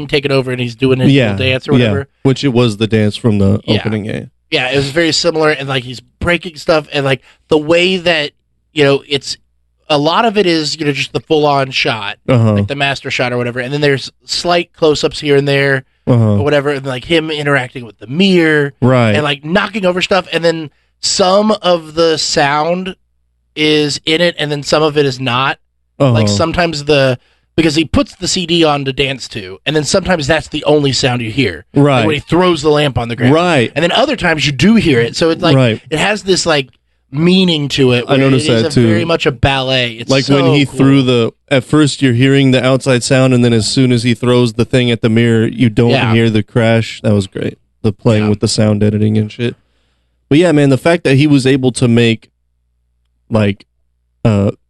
B: taken over and he's doing his little dance or whatever.
A: Yeah. Which it was the dance from the opening.
B: Yeah, it was very similar, and like he's breaking stuff, and like the way that it's a lot of it is just the full on shot, like the master shot or whatever, and then there's slight close ups here and there or whatever, and like him interacting with the mirror,
A: right,
B: and like knocking over stuff, and then some of the sound is in it, and then some of it is not. Like sometimes because he puts the CD on to dance to, and then sometimes that's the only sound you hear.
A: Right.
B: Like when he throws the lamp on the ground.
A: Right.
B: And then other times you do hear it. So it's like it has this like meaning to it.
A: I noticed that too.
B: Very much a ballet. It's
A: like
B: so
A: when he
B: cool.
A: threw at first you're hearing the outside sound, and then as soon as he throws the thing at the mirror, you don't hear the crash. That was great. The playing with the sound editing and shit. But yeah, man, the fact that he was able to make like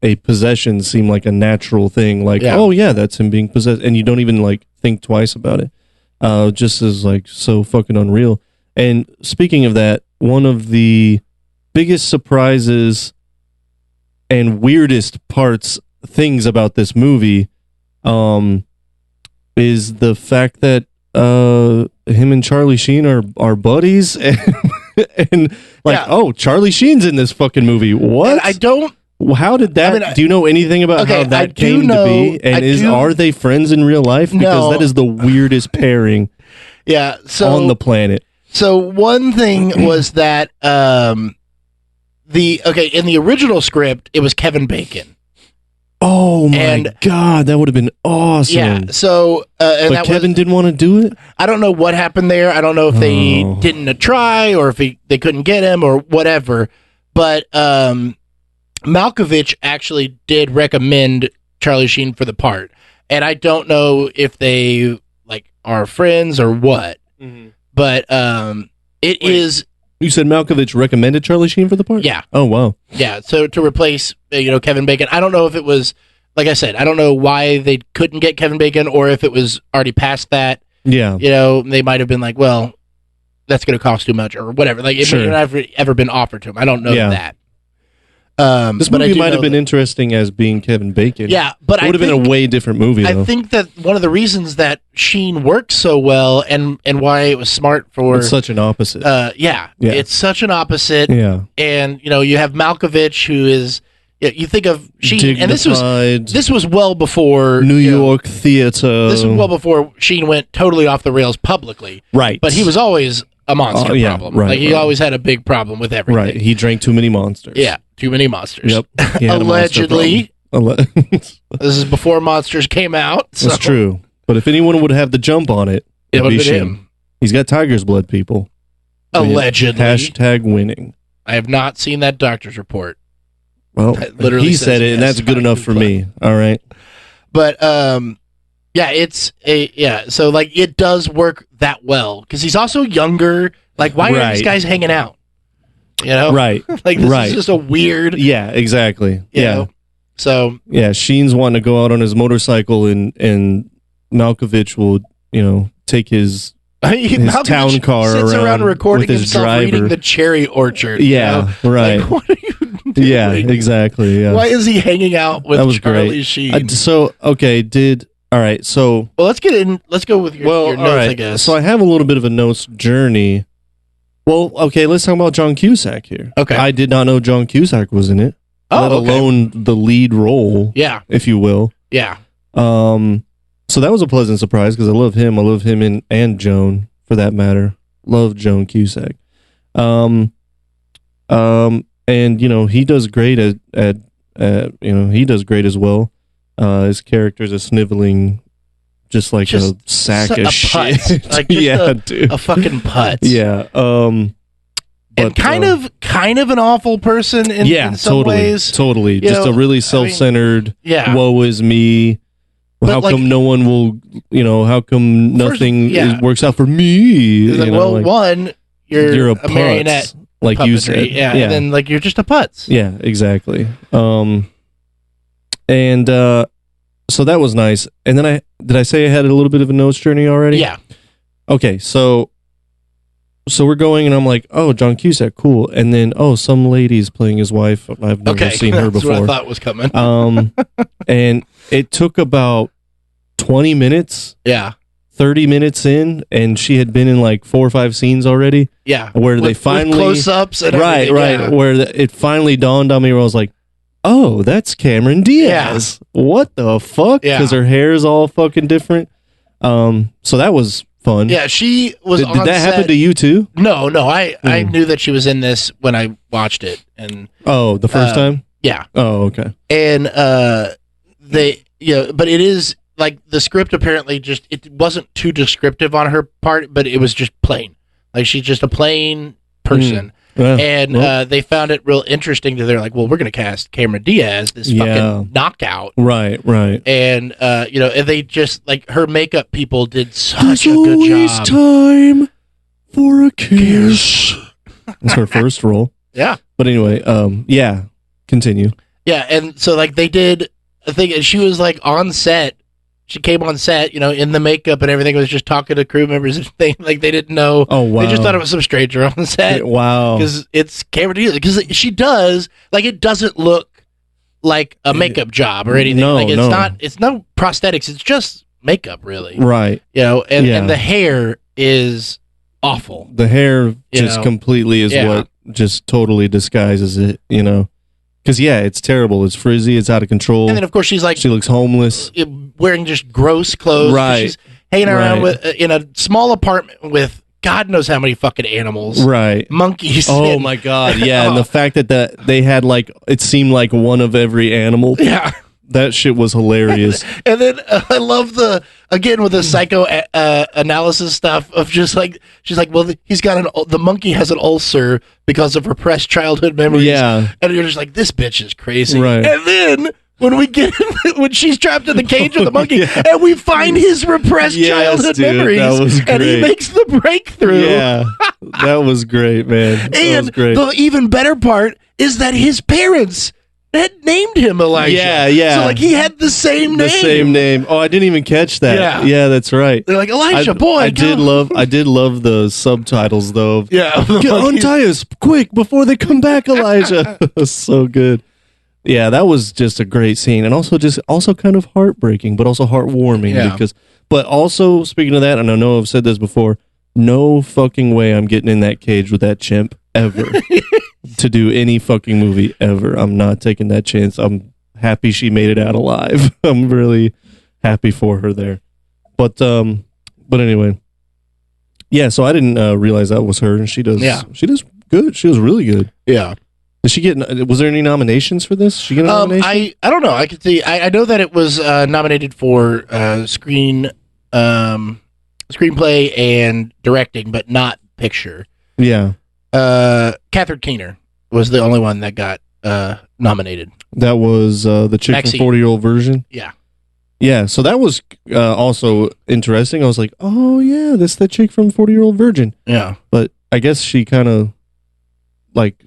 A: a possession seem like a natural thing, like oh yeah, that's him being possessed, and you don't even like think twice about it. Just is like so fucking unreal. And speaking of that, one of the biggest surprises and weirdest things about this movie is the fact that him and Charlie Sheen are buddies, and like Charlie Sheen's in this fucking movie. What?
B: And I don't.
A: How did that? Do you know anything about how that came to be? And are they friends in real life? Because that is the weirdest pairing. On the planet.
B: So one thing was that in the original script it was Kevin Bacon.
A: Oh my god, that would have been awesome.
B: Yeah. So
A: but Kevin didn't want to do it.
B: I don't know what happened there. I don't know if they didn't try or if they couldn't get him or whatever. But Malkovich actually did recommend Charlie Sheen for the part, and I don't know if they like are friends or what. But it is.
A: You said Malkovich recommended Charlie Sheen for the part?
B: Yeah.
A: Oh wow.
B: Yeah. So to replace Kevin Bacon, I don't know if it was like I said. I don't know why they couldn't get Kevin Bacon, or if it was already past that.
A: Yeah.
B: They might have been like, well, that's going to cost too much or whatever. Like it may not have ever been offered to him. I don't know that.
A: This movie might have been interesting as being Kevin Bacon.
B: Yeah, but
A: it would have been a way different movie. Though.
B: I think that one of the reasons that Sheen works so well and why it was smart for
A: it's such an opposite.
B: It's such an opposite.
A: Yeah,
B: and you have Malkovich, who is you think of Sheen,
A: dignified,
B: and this was well before
A: New York theater.
B: This was well before Sheen went totally off the rails publicly.
A: Right,
B: but he was always a monster problem.
A: Right,
B: like he always had a big problem with everything.
A: Right, he drank too many monsters.
B: Yeah. Too many monsters.
A: Yep.
B: Allegedly. This is before monsters came out. So.
A: That's true. But if anyone would have the jump on it,
B: it would
A: be
B: be
A: Sheen.
B: him.
A: He's got tiger's blood, people.
B: Allegedly.
A: Hashtag winning.
B: I have not seen that doctor's report.
A: Well, he said it, and that's good enough for me. All right.
B: But, so, like, it does work that well. Because he's also younger. Like, why are these guys hanging out?
A: Right.
B: Like this is just a weird.
A: Yeah, exactly.
B: You know? So
A: Sheen's wanting to go out on his motorcycle, and Malkovich will, take his town car
B: sits around recording
A: with his
B: himself
A: driver.
B: reading the Cherry Orchard.
A: Yeah, right.
B: Like, what are you doing?
A: Yeah, exactly. Yeah.
B: Why is he hanging out with
A: that was
B: Charlie
A: great.
B: Sheen?
A: All right. So
B: well, let's go with your notes.
A: Right.
B: I guess.
A: So I have a little bit of a notes journey. Well, okay, let's talk about John Cusack here.
B: Okay.
A: I did not know John Cusack was in it, let alone the lead role, if you will.
B: Yeah.
A: So that was a pleasant surprise because I love him. I love him and Joan, for that matter. Love Joan Cusack. And he does great he does great as well. His character's a sniveling, just like a sack of shit.
B: Like
A: dude.
B: A fucking putz.
A: Yeah.
B: And kind of an awful person in some ways.
A: Totally. Just a really self-centered, woe is me. How come no one will, how come nothing works out for me?
B: Like, one, you're a marionette
A: like you said.
B: puppetry. Yeah, and then like you're just a putz.
A: Yeah, exactly. And so that was nice. And then did I say I had a little bit of a nose journey already?
B: Yeah.
A: Okay, so we're going, and I'm like, oh, John Cusack, cool. And then, oh, some lady's playing his wife. I've never seen her before.
B: That's what I thought was coming.
A: And it took about 20 minutes.
B: Yeah.
A: 30 minutes in, and she had been in like 4 or 5 scenes already.
B: Yeah.
A: Where they finally...
B: with close-ups and
A: right,
B: everything. Yeah.
A: where it finally dawned on me where I was like, oh, that's Cameron Diaz. Yeah. What the fuck?
B: Yeah.
A: Because her hair is all fucking different. So that was fun.
B: Yeah, she was
A: Did that happen to you too?
B: No. I knew that she was in this when I watched it. And
A: oh, the first time?
B: Yeah.
A: Oh, okay.
B: And but it is like the script apparently it wasn't too descriptive on her part, but it was just plain. Like she's just a plain person. And they found it real interesting that they're like, well, we're going to cast Cameron Diaz, this fucking knockout.
A: Right.
B: And, and they just, like, her makeup people did such a good job.
A: Time for a kiss. That's her first role.
B: Yeah.
A: But anyway, continue.
B: Yeah, and so, like, they did a thing, and she was, like, on set. She came on set, in the makeup and everything, was just talking to crew members and things. Like, they didn't know.
A: Oh, wow.
B: They just thought it was some stranger on the set.
A: Wow.
B: Because it's Cameron Diaz. Because she does, like, it doesn't look like a makeup job or anything.
A: No,
B: like, it's no prosthetics. It's just makeup, really.
A: Right.
B: And the hair is awful.
A: The hair just completely is what just totally disguises it, Because, it's terrible. It's frizzy. It's out of control.
B: And then, of course, she's like...
A: She looks homeless.
B: Wearing just gross clothes.
A: Right.
B: She's hanging around in a small apartment with God knows how many fucking animals.
A: Right.
B: Monkeys.
A: Oh, my God. Yeah, and the fact that they had, like... It seemed like one of every animal.
B: Yeah.
A: That shit was hilarious.
B: And then I love with the psycho analysis stuff of just like, she's like, well, the monkey has an ulcer because of repressed childhood memories.
A: Yeah.
B: And you're just like, this bitch is crazy.
A: Right.
B: And then when she's trapped in the cage with the monkey and we find his repressed childhood memories,
A: that was great.
B: And he makes the breakthrough.
A: Yeah. That was great, man.
B: And the even better part is that his parents had named him Elijah.
A: Yeah.
B: So, like, he had the same name.
A: Oh, I didn't even catch that. Yeah, that's right.
B: They're like, Elijah,
A: I did love the subtitles, though.
B: Yeah.
A: Untie us, quick, before they come back, Elijah. It was so good. Yeah, that was just a great scene. And also kind of heartbreaking, but also heartwarming.
B: Yeah.
A: But also, speaking of that, and I know I've said this before, no fucking way I'm getting in that cage with that chimp ever. To do any fucking movie ever. I'm not taking that chance. I'm happy she made it out alive. I'm really happy for her there. But anyway. Yeah, so I didn't realize that was her, and she does good. She was really good.
B: Yeah.
A: Did she get was there any nominations for this? She get a nomination?
B: I don't know. I could see I know that it was nominated for screenplay and directing, but not picture.
A: Yeah.
B: Catherine Keener was the only one that got nominated.
A: That was the chick
B: Maxine.
A: from 40-Year-Old Virgin?
B: Yeah.
A: Yeah, so that was also interesting. I was like, oh, yeah, that's the chick from 40-Year-Old Virgin.
B: Yeah.
A: But I guess she kind of, like,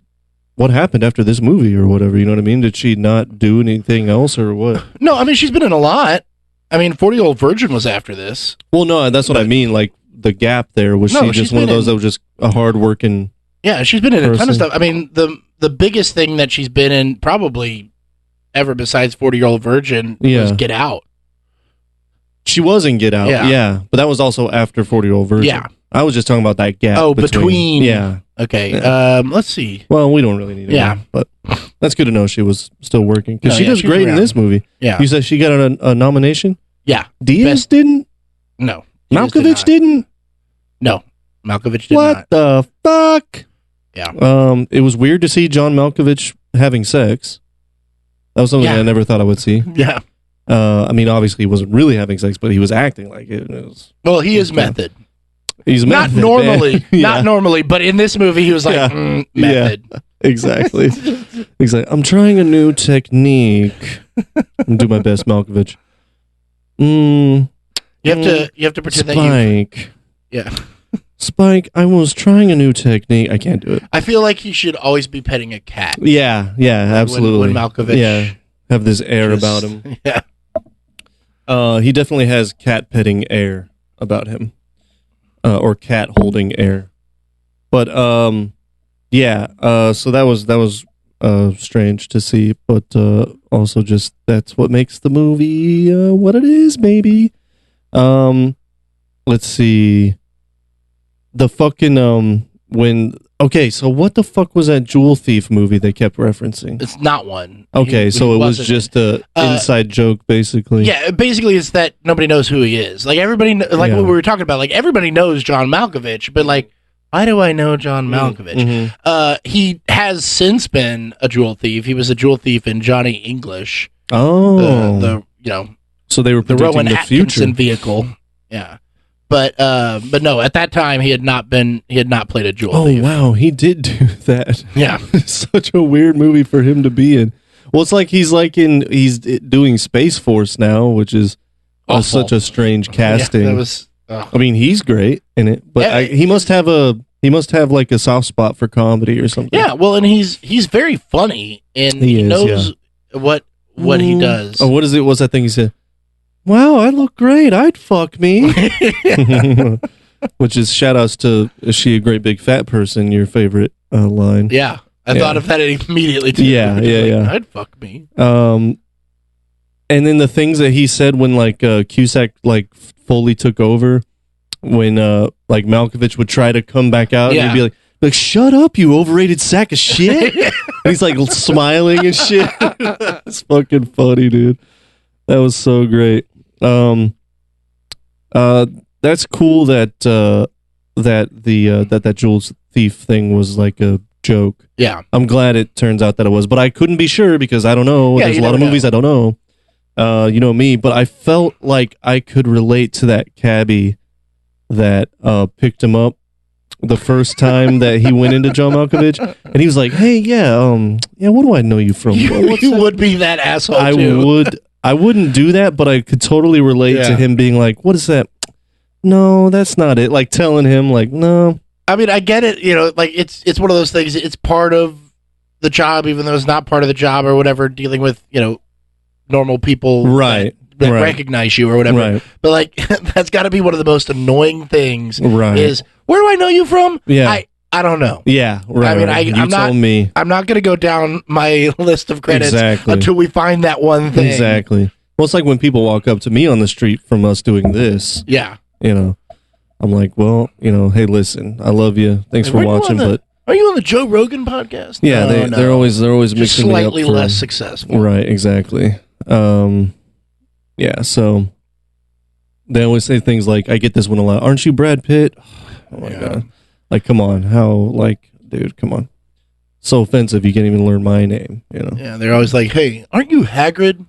A: what happened after this movie or whatever, you know what I mean? Did she not do anything else or what?
B: No, I mean, she's been in a lot. I mean, 40-Year-Old Virgin was after this.
A: Well, no, that's what I mean. Like, the gap there, was she just one of those that was just a hard-working...
B: Yeah, she's been in a ton of stuff. I mean, the biggest thing that she's been in probably ever besides 40-Year-Old Virgin was Get Out.
A: She was in Get Out, yeah. But that was also after 40-Year-Old Virgin.
B: Yeah.
A: I was just talking about that gap.
B: Oh, between.
A: Yeah.
B: Okay, let's see.
A: Well, we don't really need to know, but that's good to know she was still working. Because she does great in this movie.
B: Yeah.
A: You said she got a nomination?
B: Yeah.
A: Diaz didn't?
B: No.
A: Malkovich didn't?
B: No. Malkovich did not.
A: What the fuck?
B: Yeah.
A: It was weird to see John Malkovich having sex. That was something I never thought I would see.
B: Yeah.
A: I mean, obviously he wasn't really having sex, but he was acting like it.
B: Well, he is method.
A: He's
B: not
A: method,
B: normally, not normally, but in this movie he was like method.
A: Yeah, exactly. He's like, I'm trying a new technique. I'm do my best, Malkovich.
B: You have to pretend
A: Spike.
B: that you. Yeah.
A: Spike, I was trying a new technique. I can't do it.
B: I feel like he should always be petting a cat.
A: Yeah, absolutely.
B: When Malkovich,
A: have this air about him.
B: Yeah,
A: he definitely has cat petting air about him, or cat holding air. But so that was strange to see, but also just that's what makes the movie what it is, maybe. Let's see. The fucking so what the fuck was that Jewel Thief movie they kept referencing?
B: it's not one.
A: Okay, so it was
B: wasn't.
A: just a inside joke, basically.
B: Yeah, basically it's that nobody knows who he is. Like everybody, what we were talking about. Like everybody knows John Malkovich, but like, why do I know John Malkovich?
A: Mm-hmm.
B: He has since been a jewel thief. He was a jewel thief in Johnny English.
A: Oh, so they were
B: the
A: predicting
B: Rowan
A: the future.
B: Atkinson vehicle. Yeah, but no, at that time he had not played a jewel thief.
A: Oh wow, he did do that.
B: Yeah,
A: such a weird movie for him to be in. Well, it's like he's doing Space Force now, which is such a strange casting.
B: Yeah, that was.
A: I mean, he's great in it, but he must have like a soft spot for comedy or something.
B: Yeah, well, and he's very funny, and he knows what he does.
A: Oh, what is it? What's that thing he said? Wow, I look great. I'd fuck me. Which is shout outs to Is She a Great Big Fat Person? Your favorite line.
B: Yeah, I thought of that immediately too.
A: Yeah.
B: I'd fuck me.
A: And then the things that he said when Cusack fully took over, when like Malkovich would try to come back out, and he'd be like, shut up, you overrated sack of shit. And he's like smiling and shit. It's fucking funny, dude. That was so great. That's cool that that Jewel Thief thing was like a joke.
B: Yeah,
A: I'm glad it turns out that it was, but I couldn't be sure because I don't know.
B: Yeah,
A: there's a lot of movies I don't know. You know me, but I felt like I could relate to that cabbie that picked him up the first time that he went into John Malkovich, and he was like, "Hey, what do I know you from?"
B: You would be that asshole.
A: I wouldn't do that, but I could totally relate to him being like, "What is that? No, that's not it." Like telling him, like, "No."
B: I mean, I get it. Like it's one of those things. It's part of the job, even though it's not part of the job or whatever. Dealing with normal people,
A: right?
B: That recognize you or whatever.
A: Right.
B: But like that's got to be one of the most annoying things.
A: Right.
B: Is where do I know you from?
A: Yeah.
B: I don't know.
A: Yeah, right.
B: I mean, I'm not going to go down my list of credits until we find that one thing.
A: Exactly. Well, it's like when people walk up to me on the street from us doing this.
B: Yeah.
A: I'm like, well, hey, listen, I love you. Thanks for watching, but
B: are you on the Joe Rogan podcast?
A: Yeah, they're always
B: just
A: mixing me up
B: slightly less successful.
A: Right, exactly. Yeah, so they always say things like, I get this one a lot. Aren't you Brad Pitt? Oh my god. Like, come on. Dude, come on. So offensive you can't even learn my name,
B: Yeah, they're always like, hey, aren't you Hagrid?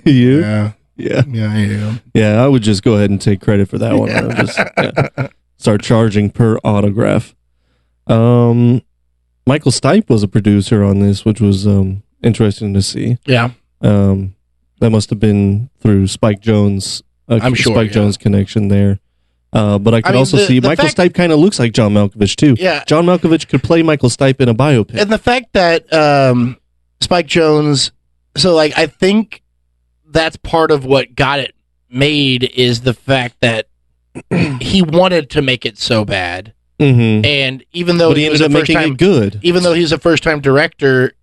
A: You?
B: Yeah.
A: Yeah.
B: Yeah, I am.
A: Yeah, I would just go ahead and take credit for that one. I would just start charging per autograph. Michael Stipe was a producer on this, which was interesting to see.
B: Yeah.
A: That must have been through Spike Jonze.
B: I'm sure.
A: Spike Jonze connection there. But I could also see Michael Stipe kind of looks like John Malkovich too.
B: Yeah.
A: John Malkovich could play Michael Stipe in a biopic.
B: And the fact that Spike Jonze, so like I think that's part of what got it made is the fact that he wanted to make it so bad.
A: Mm-hmm.
B: And even though
A: he ended up making it good,
B: even though he's a first-time director,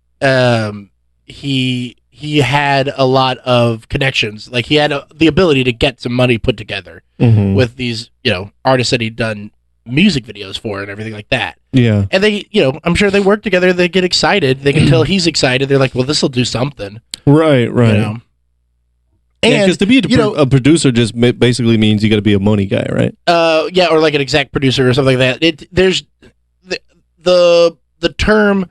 B: he had a lot of connections. Like he had the ability to get some money put together with these, artists that he'd done music videos for and everything like that.
A: Yeah.
B: And they, I'm sure they work together. They get excited. They can tell he's excited. They're like, well, this will do something.
A: Right. And because to be a producer just basically means you got to be a money guy, right?
B: Yeah, or like an exec producer or something like that. There's the term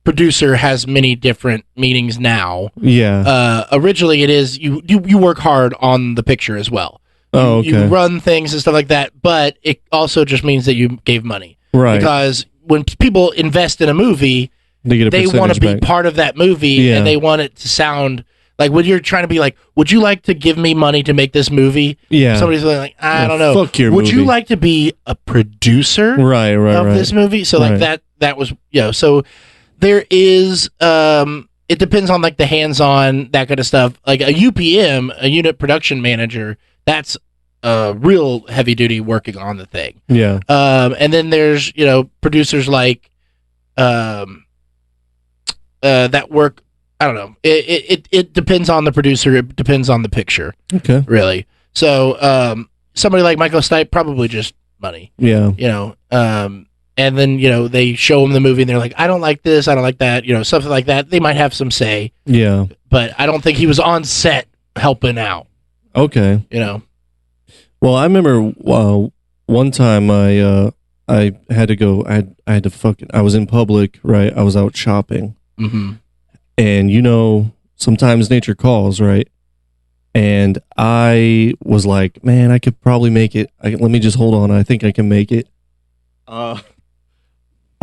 B: producer has many different meanings now.
A: Yeah.
B: Originally, it is you work hard on the picture as well.
A: Oh, okay.
B: You run things and stuff like that, but it also just means that you gave money,
A: right?
B: Because when people invest in a movie, they want to be part of that movie, and they want it to sound Like when you're trying to be like, would you like to give me money to make this movie?
A: Yeah.
B: Somebody's like, I
A: Yeah,
B: don't know.
A: fuck your
B: would
A: movie.
B: you like to be a producer
A: Right.
B: of this movie? So like
A: Right.
B: that was, so there is, it depends on like the hands-on, that kind of stuff. Like a UPM, a unit production manager, that's real heavy duty working on the thing.
A: Yeah.
B: And then there's, producers like, that work. I don't know. It depends on the producer. It depends on the picture,
A: Okay.
B: really. So somebody like Michael Stipe, probably just money,
A: Yeah.
B: and then they show them the movie and they're like, I don't like this, I don't like that, something like that. They might have some say,
A: Yeah.
B: but I don't think he was on set helping out.
A: Okay. Well, I remember one time I had to go. I had to I was in public, right? I was out shopping, and sometimes nature calls, right? And I was like, man, I could probably make it. Let me just hold on. I think I can make it. I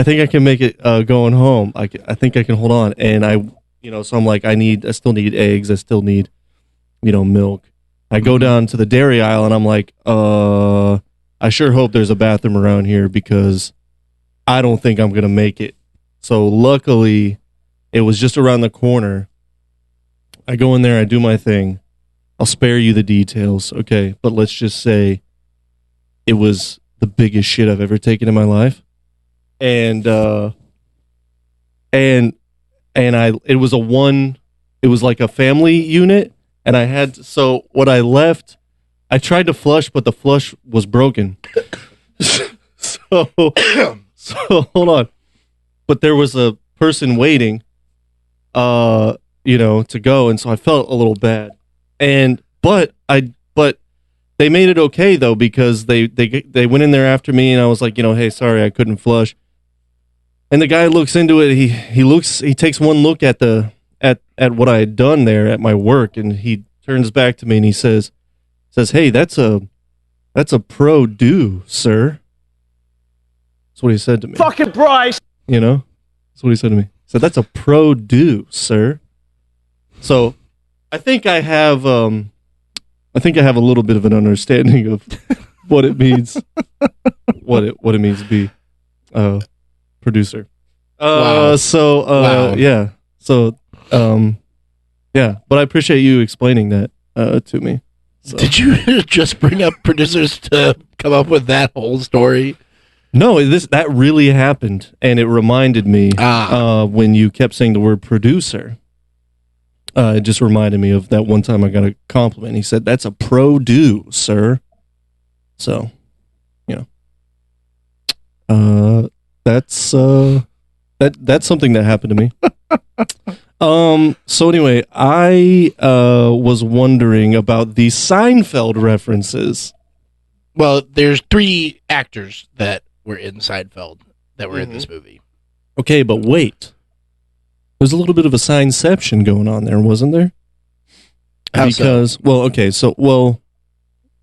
A: think I can make it going home. I think I can hold on. And so I'm like, I still need eggs. I still need, milk. I go down to the dairy aisle and I'm like, I sure hope there's a bathroom around here because I don't think I'm going to make it. So luckily it was just around the corner. I go in there, I do my thing. I'll spare you the details. Okay. But let's just say it was the biggest shit I've ever taken in my life. And it was like a family unit. And when I left, I tried to flush, but the flush was broken. so hold on. But there was a person waiting, to go. And so I felt a little bad. But they made it okay though, because they went in there after me and I was like, hey, sorry, I couldn't flush. And the guy looks into it. He takes one look at what I had done there at my work, and he turns back to me and he says, hey, that's a pro do, sir. That's what he said to me.
C: Fucking Bryce.
A: That's what he said to me. He said, that's a pro do, sir. So I think I have a little bit of an understanding of what it means, what it means to be a producer.
B: Wow. Wow.
A: Yeah. So, yeah, but I appreciate you explaining that to me. So.
B: Did you just bring up producers to come up with that whole story?
A: No, that really happened, and it reminded me when you kept saying the word producer. It just reminded me of that one time I got a compliment. He said, "That's a pro do, sir." So, that's that's something that happened to me. So anyway, I was wondering about the Seinfeld references.
B: Well, there's 3 actors that were in Seinfeld that were in this movie.
A: Okay, but wait. There's a little bit of a Seinception going on there, wasn't there?
B: How
A: because,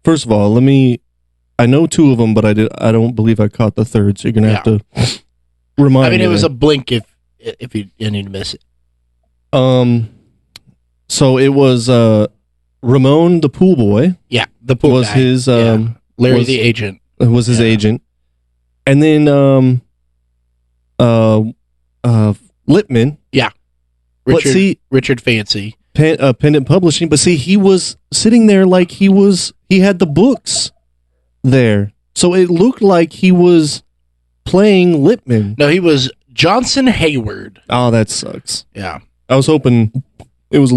A: first of all, I know 2 of them, but I don't believe I caught the third, so you're going to have to remind me.
B: It was a blink if you need to miss it.
A: So it was Ramon the pool boy.
B: Yeah, the pool
A: was
B: guy.
A: his
B: Larry the agent.
A: Was his agent. And then Lippman.
B: Yeah. Richard Fancy.
A: Pendant Publishing, but see, he was sitting there like he had the books there. So it looked like he was playing Lippman.
B: No, he was Johnson Hayward.
A: Oh, that sucks.
B: Yeah.
A: I was hoping I was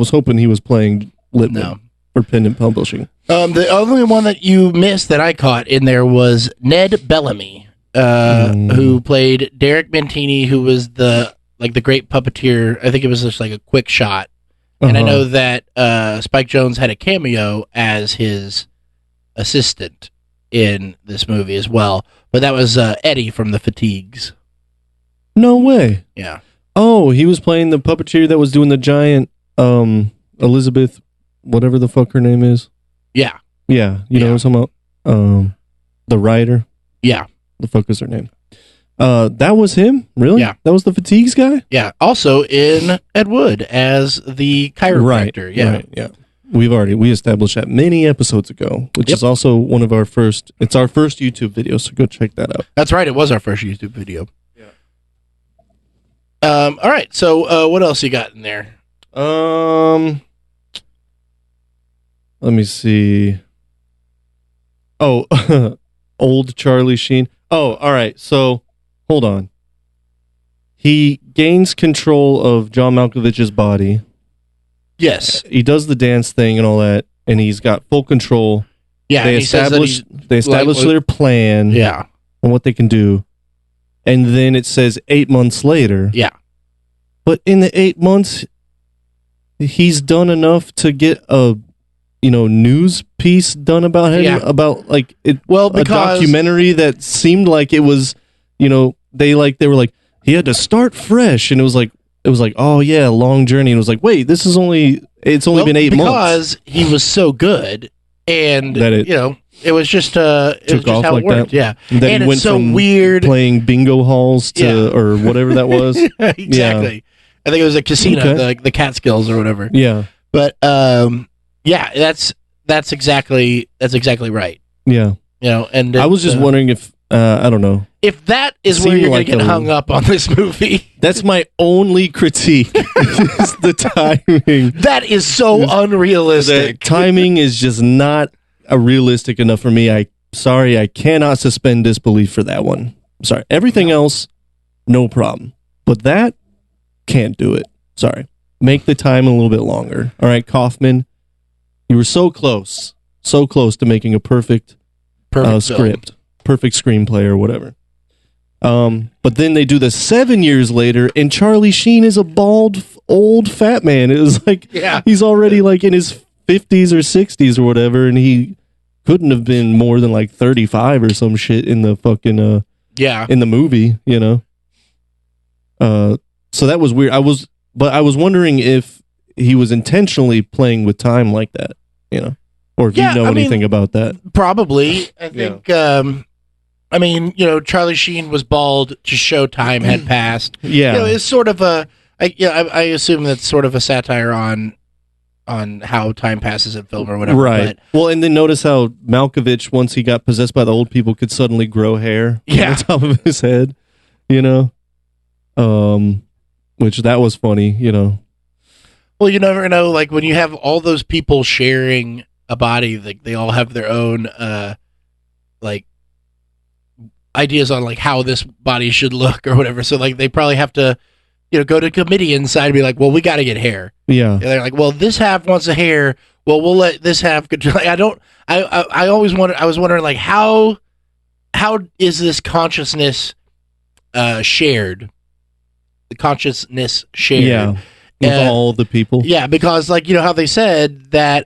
A: hoping he was playing Lippman for Pendant Publishing.
B: The only one that you missed that I caught in there was Ned Bellamy, who played Derek Mantini, who was the great puppeteer. I think it was just like a quick shot. And I know that Spike Jonze had a cameo as his assistant in this movie as well. But that was Eddie from The Fatigues.
A: No way.
B: Yeah.
A: Oh, he was playing the puppeteer that was doing the giant Elizabeth, whatever the fuck her name is.
B: Yeah.
A: Yeah. You know what I'm talking about? The writer.
B: Yeah.
A: The fuck is her name? That was him? Really?
B: Yeah.
A: That was the fatigues guy?
B: Yeah. Also in Ed Wood as the chiropractor.
A: Right.
B: Yeah.
A: Right, yeah. We established that many episodes ago, which is also one of our first. It's our first YouTube video, so go check that out.
B: That's right. It was our first YouTube video. Yeah. All right. So what else you got in there?
A: Let me see. Oh, old Charlie Sheen. Oh, all right. So hold on. He gains control of John Malkovich's body.
B: Yes.
A: He does the dance thing and all that, and he's got full control.
B: Yeah.
A: They establish their plan.
B: Yeah.
A: And what they can do. And then it says 8 months later.
B: Yeah.
A: But in the 8 months, he's done enough to get a news piece done about him, about like it.
B: Well,
A: a documentary that seemed like it was, they were like, he had to start fresh, and it was like, oh yeah, long journey, and it was like, wait, it's only been 8 months
B: because he was so good, and
A: that
B: it was just
A: off
B: how
A: like
B: it worked.
A: that.
B: Yeah,
A: and then
B: and
A: he went
B: it's so
A: from
B: weird
A: playing bingo halls to or whatever that was.
B: Exactly. I think it was a casino, the Catskills or whatever.
A: Yeah,
B: but that's exactly right.
A: Yeah,
B: and
A: I was just wondering if I don't know
B: if that is where you're gonna get hung up on this movie.
A: That's my only critique. Is the timing.
B: That is so unrealistic.
A: The timing is just not realistic enough for me. I cannot suspend disbelief for that one. I'm sorry. Everything else, no problem. But that, can't do it. Sorry. Make the time a little bit longer. All right, Kaufman, you were so close to making a perfect script, perfect screenplay or whatever. But then they do this 7 years later, and Charlie Sheen is a bald, old, fat man. It was like, he's already like in his 50s or 60s or whatever, and he couldn't have been more than like 35 or some shit in the fucking in the movie, So that was weird. I was wondering if he was intentionally playing with time like that, or if you know anything about that.
B: Probably. I think. Charlie Sheen was bald to show time had passed.
A: Yeah,
B: it's sort of I assume that's sort of a satire on how time passes in film or whatever.
A: Right. Well, and then notice how Malkovich, once he got possessed by the old people, could suddenly grow hair on top of his head. Which that was funny.
B: Well, you never know. Like when you have all those people sharing a body, like they all have their own like ideas on like how this body should look or whatever. So like they probably have to, go to committee inside and be like, well, we got to get hair.
A: Yeah.
B: And they're like, well, this half wants a hair. Well, we'll let this half. Like, I always wondered. I was wondering like how is this consciousness shared? The consciousness shared.
A: Yeah. With all the people.
B: Yeah, because like how they said that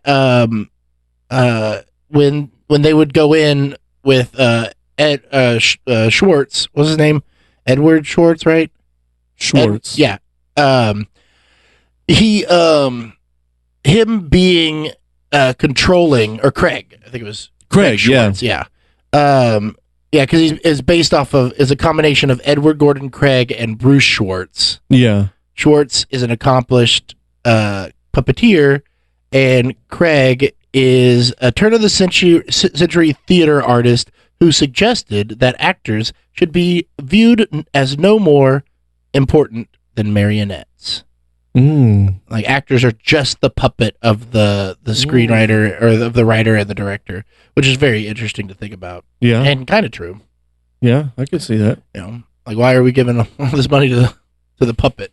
B: when they would go in with Ed Schwartz, what's his name? Edward Schwartz, right?
A: Schwartz.
B: He him being controlling, or Craig, I think it was
A: Craig
B: Schwartz, because he's based off of is a combination of Edward Gordon Craig and Bruce Schwartz.
A: Yeah.
B: Schwartz is an accomplished puppeteer, and Craig is a turn-of-the-century theater artist who suggested that actors should be viewed as no more important than marionettes. Like actors are just the puppet of the screenwriter or of the writer and the director, which is very interesting to think about.
A: Yeah,
B: and kind of true.
A: Yeah, I could see that.
B: Like why are we giving all this money to the puppet?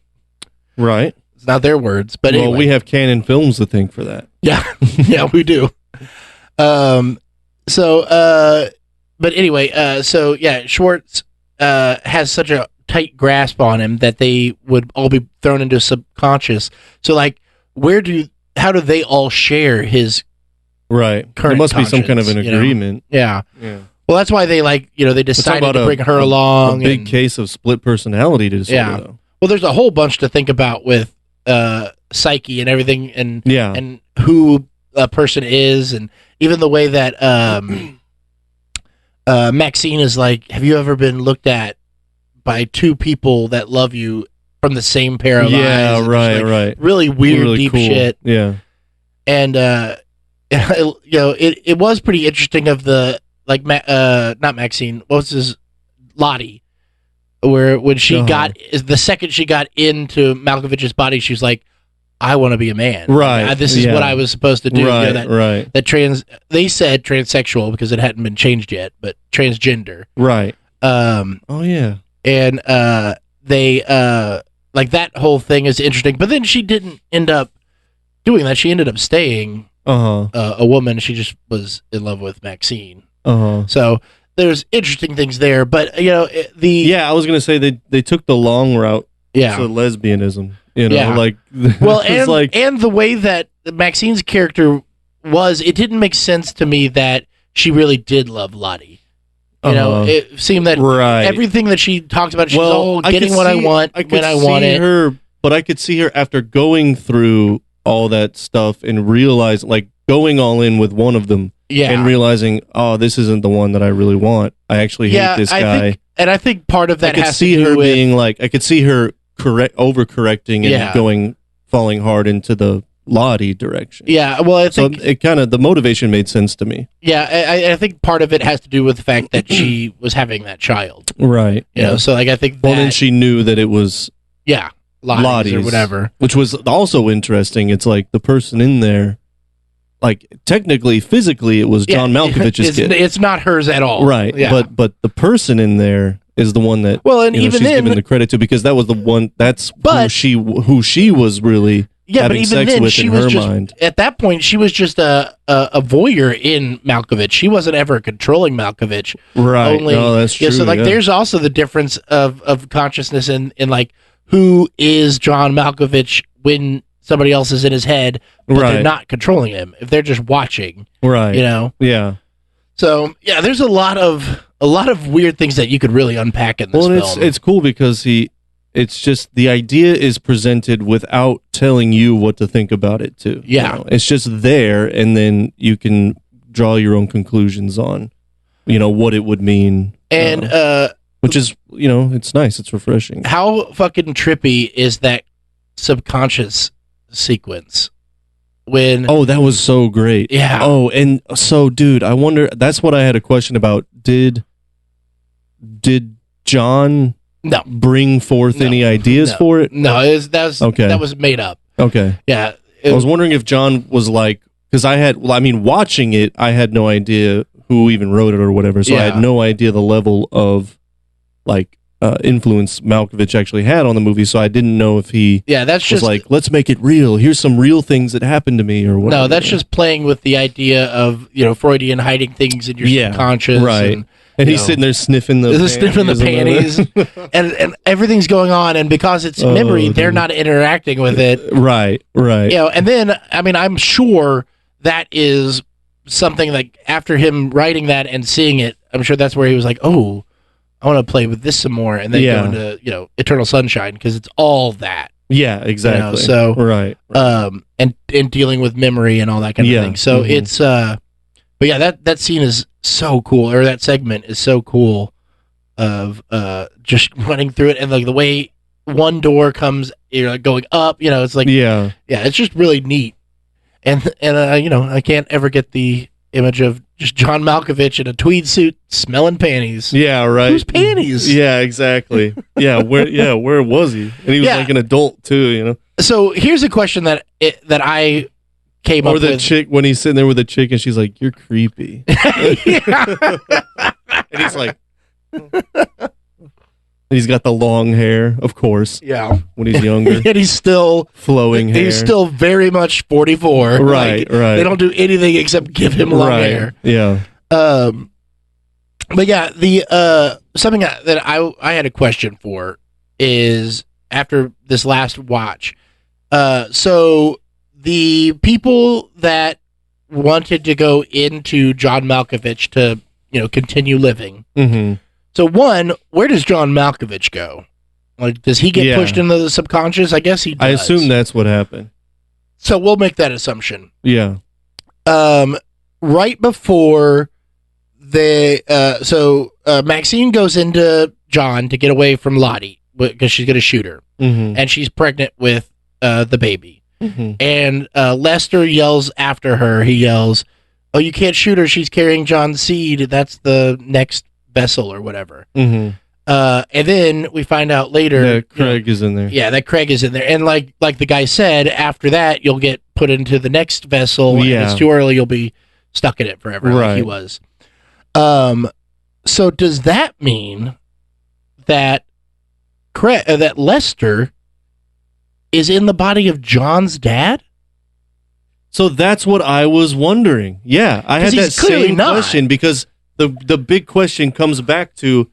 A: Right.
B: It's not their words, but anyway.
A: We have Canon Films to thank for that.
B: Yeah, yeah, we do. But anyway, Schwartz has such a tight grasp on him that they would all be thrown into subconscious. So, like, how do they all share his
A: right? There must be some kind of an agreement.
B: Yeah. Well, that's why they they decided to bring her along.
A: A big case of split personality disorder. Though.
B: Well, there's a whole bunch to think about with psyche and everything, and who a person is, and even the way that Maxine is like, have you ever been looked at by two people that love you from the same pair of eyes.
A: Yeah,
B: And
A: right,
B: just,
A: right.
B: Really weird,
A: Really
B: deep
A: cool.
B: shit.
A: Yeah.
B: And it was pretty interesting of the not Maxine, what was his Lottie, where when she got the second she got into Malkovich's body, she was like, I want to be a man.
A: Right.
B: This is what I was supposed to do.
A: Right,
B: That they said transsexual because it hadn't been changed yet, but transgender.
A: Right.
B: Oh
A: yeah.
B: And they that whole thing is interesting, but then she didn't end up doing that. She ended up staying a woman. She just was in love with Maxine. So there's interesting things there, but I was
A: gonna say they took the long route to lesbianism. And the way that Maxine's character was, it didn't make sense to me that she really did love Lottie. It seemed that everything that she talked about, she's getting what I want when I want it. But I could see her after going through all that stuff and realize, like, going all in with one of them, and realizing, oh, this isn't the one that I really want. I actually hate this guy.
B: I think part of that has to do
A: her
B: with
A: being like, I could see her overcorrecting and falling hard into the Lottie direction.
B: Yeah, well, I think
A: it kind of, the motivation made sense to me.
B: Yeah, I think part of it has to do with the fact that she was having that child.
A: Right.
B: You know, so like I think
A: then she knew that it was
B: Lottie's or whatever.
A: Which was also interesting. It's like the person in there, like technically, physically, it was John Malkovich's kid.
B: It's not hers at all.
A: Right.
B: Yeah.
A: But the person in there is the one that she's given the credit to, because that was the one who she was really having sex with in her mind.
B: At that point, she was just a voyeur in Malkovich. She wasn't ever controlling Malkovich.
A: Right. No, that's true.
B: So there's also the difference of consciousness in like who is John Malkovich when somebody else is in his head, but they're not controlling him. If they're just watching,
A: right?
B: Yeah. So there's a lot of weird things that you could really unpack in this film.
A: It's cool because it's just the idea is presented without telling you what to think about it too.
B: Yeah.
A: It's just there, and then you can draw your own conclusions on, what it would mean.
B: And
A: which is, it's nice, it's refreshing.
B: How fucking trippy is that subconscious sequence?
A: That was so great.
B: Yeah.
A: Oh, and so, dude, I wonder, that's what I had a question about. Did John bring forth any ideas for it?
B: No, that was made up.
A: Okay.
B: Yeah.
A: I was wondering if John was like, because watching it, I had no idea who even wrote it or whatever, so I had no idea the level of influence Malkovich actually had on the movie, so I didn't know if he
B: that's
A: was
B: just
A: like, let's make it real. Here's some real things that happened to me or whatever.
B: No, that's just playing with the idea of, Freudian hiding things in your subconscious.
A: Right. And he's sitting there sniffing the
B: panties. and everything's going on, and because it's memory, they're not interacting with it.
A: Right.
B: And then, I'm sure that is something like after him writing that and seeing it, I'm sure that's where he was like, oh, I want to play with this some more, and then go into Eternal Sunshine, because it's all that.
A: Yeah, exactly.
B: So
A: right.
B: And dealing with memory and all that kind of thing. So it's but that scene is so cool, or that segment is so cool of just running through it, and like the way one door comes, going up. It's like it's just really neat, and I can't ever get the image of just John Malkovich in a tweed suit smelling panties.
A: Yeah, right.
B: Whose panties?
A: Yeah, exactly. Where was he? And he was like an adult too,
B: So here's a question that I came up with. Or
A: the chick, when he's sitting there with the chick and she's like, "You're creepy." And he's like, and he's got the long hair, of course.
B: Yeah.
A: When he's younger.
B: And he's still
A: flowing hair.
B: He's still very much 44.
A: Right, right.
B: They don't do anything except give him long hair.
A: Yeah.
B: But yeah, the something that I had a question for is after this last watch. So the people that wanted to go into John Malkovich to, continue living.
A: Mm-hmm.
B: So one, where does John Malkovich go? Like, does he get pushed into the subconscious? I guess he does.
A: I assume that's what happened.
B: So we'll make that assumption.
A: Yeah.
B: Right before Maxine goes into John to get away from Lottie because she's going to shoot her.
A: Mm-hmm.
B: And she's pregnant with the baby.
A: Mm-hmm.
B: And Lester yells after her. He yells, "Oh, you can't shoot her. She's carrying John's seed. That's the next vessel or whatever."
A: Mm-hmm.
B: And then we find out later
A: that Craig is in there.
B: Yeah, that Craig is in there. And like the guy said, after that, you'll get put into the next vessel.
A: Yeah.
B: And it's too early. You'll be stuck in it forever like he
A: Right.
B: was. So does that mean that that Lester is in the body of John's dad?
A: So that's what I was wondering. Yeah, I had
B: 'Cause
A: that
B: he's clearly
A: same
B: not.
A: question because the big question comes back to,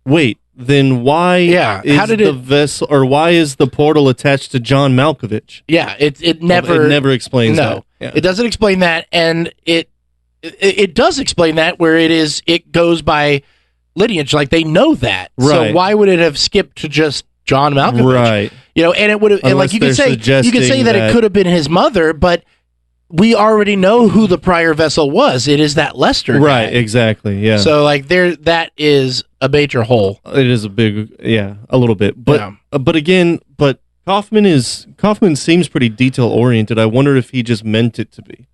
A: wait, then why is
B: how did
A: the
B: it-
A: vessel or why is the portal attached to John Malkovich?
B: Yeah, it never
A: It never explains that.
B: No,
A: Yeah.
B: it doesn't explain that, and it does explain that where it goes by lineage, like they know that. So
A: Right.
B: why would it have skipped to just John Malkovich?
A: Right.
B: And it would have, and like
A: Unless
B: you could
A: they're
B: say that it could have been his mother, but we already know who the prior vessel was. It is that Lester guy.
A: Right, exactly. Yeah.
B: So like that is a major hole.
A: It is a big, a little bit. But
B: Yeah.
A: but Kaufman seems pretty detail oriented. I wonder if he just meant it to be.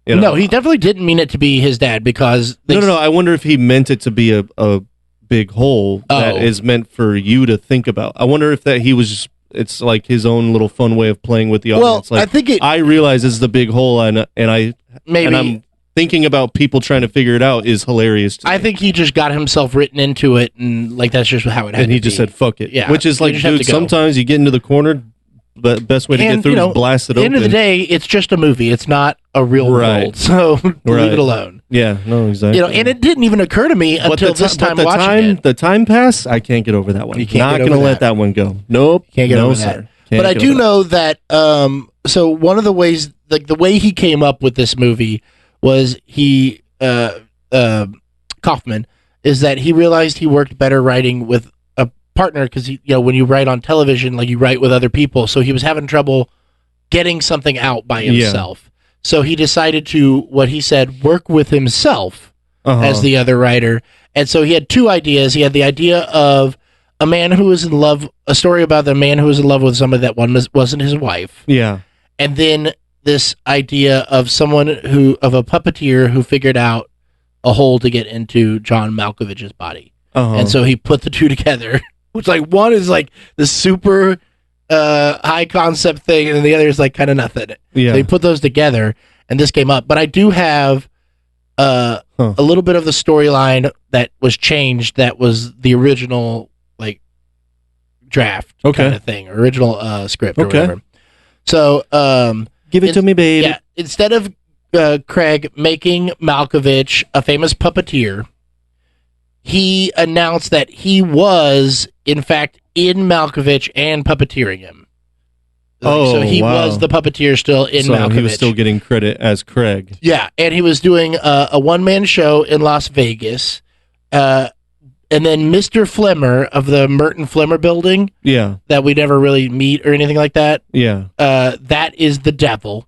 A: You know?
B: No, he definitely didn't mean it to be his dad because
A: No. I wonder if he meant it to be a big hole that
B: Oh.
A: is meant for you to think about. I wonder if that he was just, it's like his own little fun way of playing with the audience.
B: Well,
A: Like,
B: I think
A: I realize this is the big hole, and
B: maybe
A: I'm thinking about people trying to figure it out is hilarious to
B: I
A: me.
B: think he just got himself written into it, and like that's just how it had
A: And he
B: to
A: just
B: be.
A: said, fuck it.
B: Yeah,
A: Which is
B: you
A: like,
B: just have
A: dude,
B: to go.
A: sometimes you get into the corner, the best way to
B: And,
A: get through
B: you know,
A: is blast it
B: At the end
A: open.
B: of the day, it's just a movie. It's not a real
A: Right.
B: world, so leave
A: Right.
B: it alone.
A: Yeah, no, exactly.
B: And it didn't even occur to me until this time watching it.
A: The time pass, I can't get over that one.
B: You can't
A: Not
B: get
A: going to
B: over
A: let that one go. Nope.
B: Can't get
A: no,
B: over
A: sir.
B: that.
A: Can't
B: But I
A: get
B: do
A: over
B: know that. So one of the ways, like the way he came up with this movie, was he Kaufman, is that he realized he worked better writing with a partner because when you write on television, like you write with other people, so he was having trouble getting something out by himself. So he decided to, what he said, work with himself as the other writer. And so he had two ideas. He had the idea of a man who was in love, a story about the man who was in love with somebody that wasn't his wife.
A: Yeah.
B: And then this idea of of a puppeteer who figured out a hole to get into John Malkovich's body. And so he put the two together, which like one is like the super high concept thing, and then the other is like kind of nothing.
A: Yeah.
B: So he put those together, and this came up. But I do have a little bit of the storyline that was changed. That was the original like draft kind of thing, original script or whatever. So
A: give it to me, baby.
B: yeah, instead of Craig making Malkovich a famous puppeteer, he announced that he was, in fact, in Malkovich and puppeteering him. So he was the puppeteer still in Malkovich.
A: He was still getting credit as Craig.
B: Yeah, and he was doing a one-man show in Las Vegas. And then Mr. Flemmer of the Merton Flemmer building, that we never really meet or anything like that, that is the devil.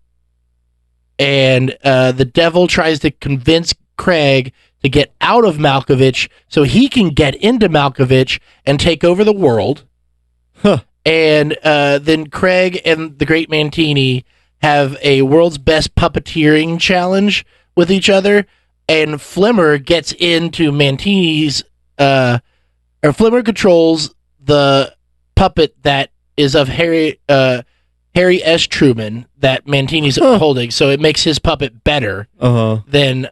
B: And the devil tries to convince Craig to get out of Malkovich so he can get into Malkovich and take over the world. And then Craig and the Great Mantini have a world's best puppeteering challenge with each other. And Flemmer gets into Mantini's, or Flemmer controls the puppet that is of Harry S. Truman that Mantini's holding, so it makes his puppet better than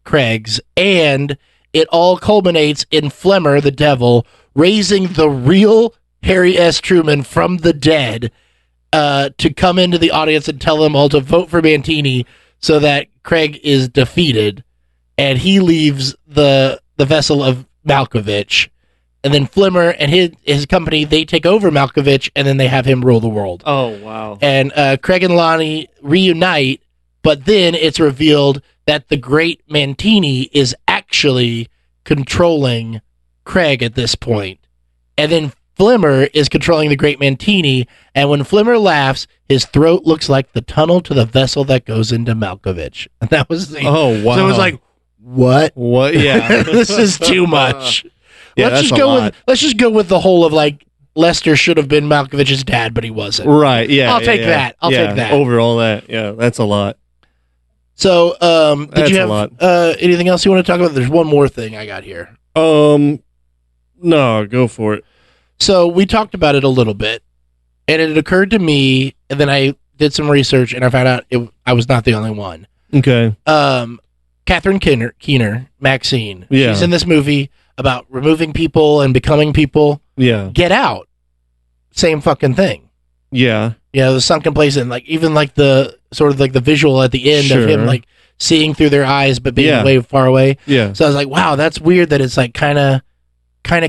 B: Craig's, and it all culminates in Flemmer, the devil, raising the real Harry S. Truman from the dead to come into the audience and tell them all to vote for Mantini so that Craig is defeated, and he leaves the vessel of Malkovich. And then Flemmer and his company, they take over Malkovich, and then they have him rule the world.
A: Oh, wow.
B: And Craig and Lonnie reunite, but then it's revealed that the Great Mantini is actually controlling Craig at this point. And then Flemmer is controlling the Great Mantini, and when Flemmer laughs, his throat looks like the tunnel to the vessel that goes into Malkovich. And that was the...
A: Oh, wow.
B: So it was like, what?
A: What? Yeah.
B: This is too much.
A: Yeah,
B: let's just go with the whole of like Lester should have been Malkovich's dad, but he wasn't.
A: Right. Yeah.
B: I'll take that. I'll take that.
A: Over all that. Yeah, that's a lot.
B: So, did
A: That's
B: you
A: a
B: have
A: lot.
B: anything else you want to talk about? There's one more thing I got here.
A: No, go for it.
B: So we talked about it a little bit, and it occurred to me, and then I did some research, and I found out I was not the only one.
A: Okay.
B: Catherine Keener, Maxine.
A: Yeah.
B: She's in this movie about removing people and becoming people.
A: Yeah.
B: Get Out. Same fucking thing.
A: Yeah.
B: Yeah, the sunken place, and like even like the sort of like the visual at the end of him
A: Sure.
B: like seeing through their eyes but being
A: Yeah.
B: way far away.
A: Yeah.
B: So I was like, wow, that's weird that it's like kind of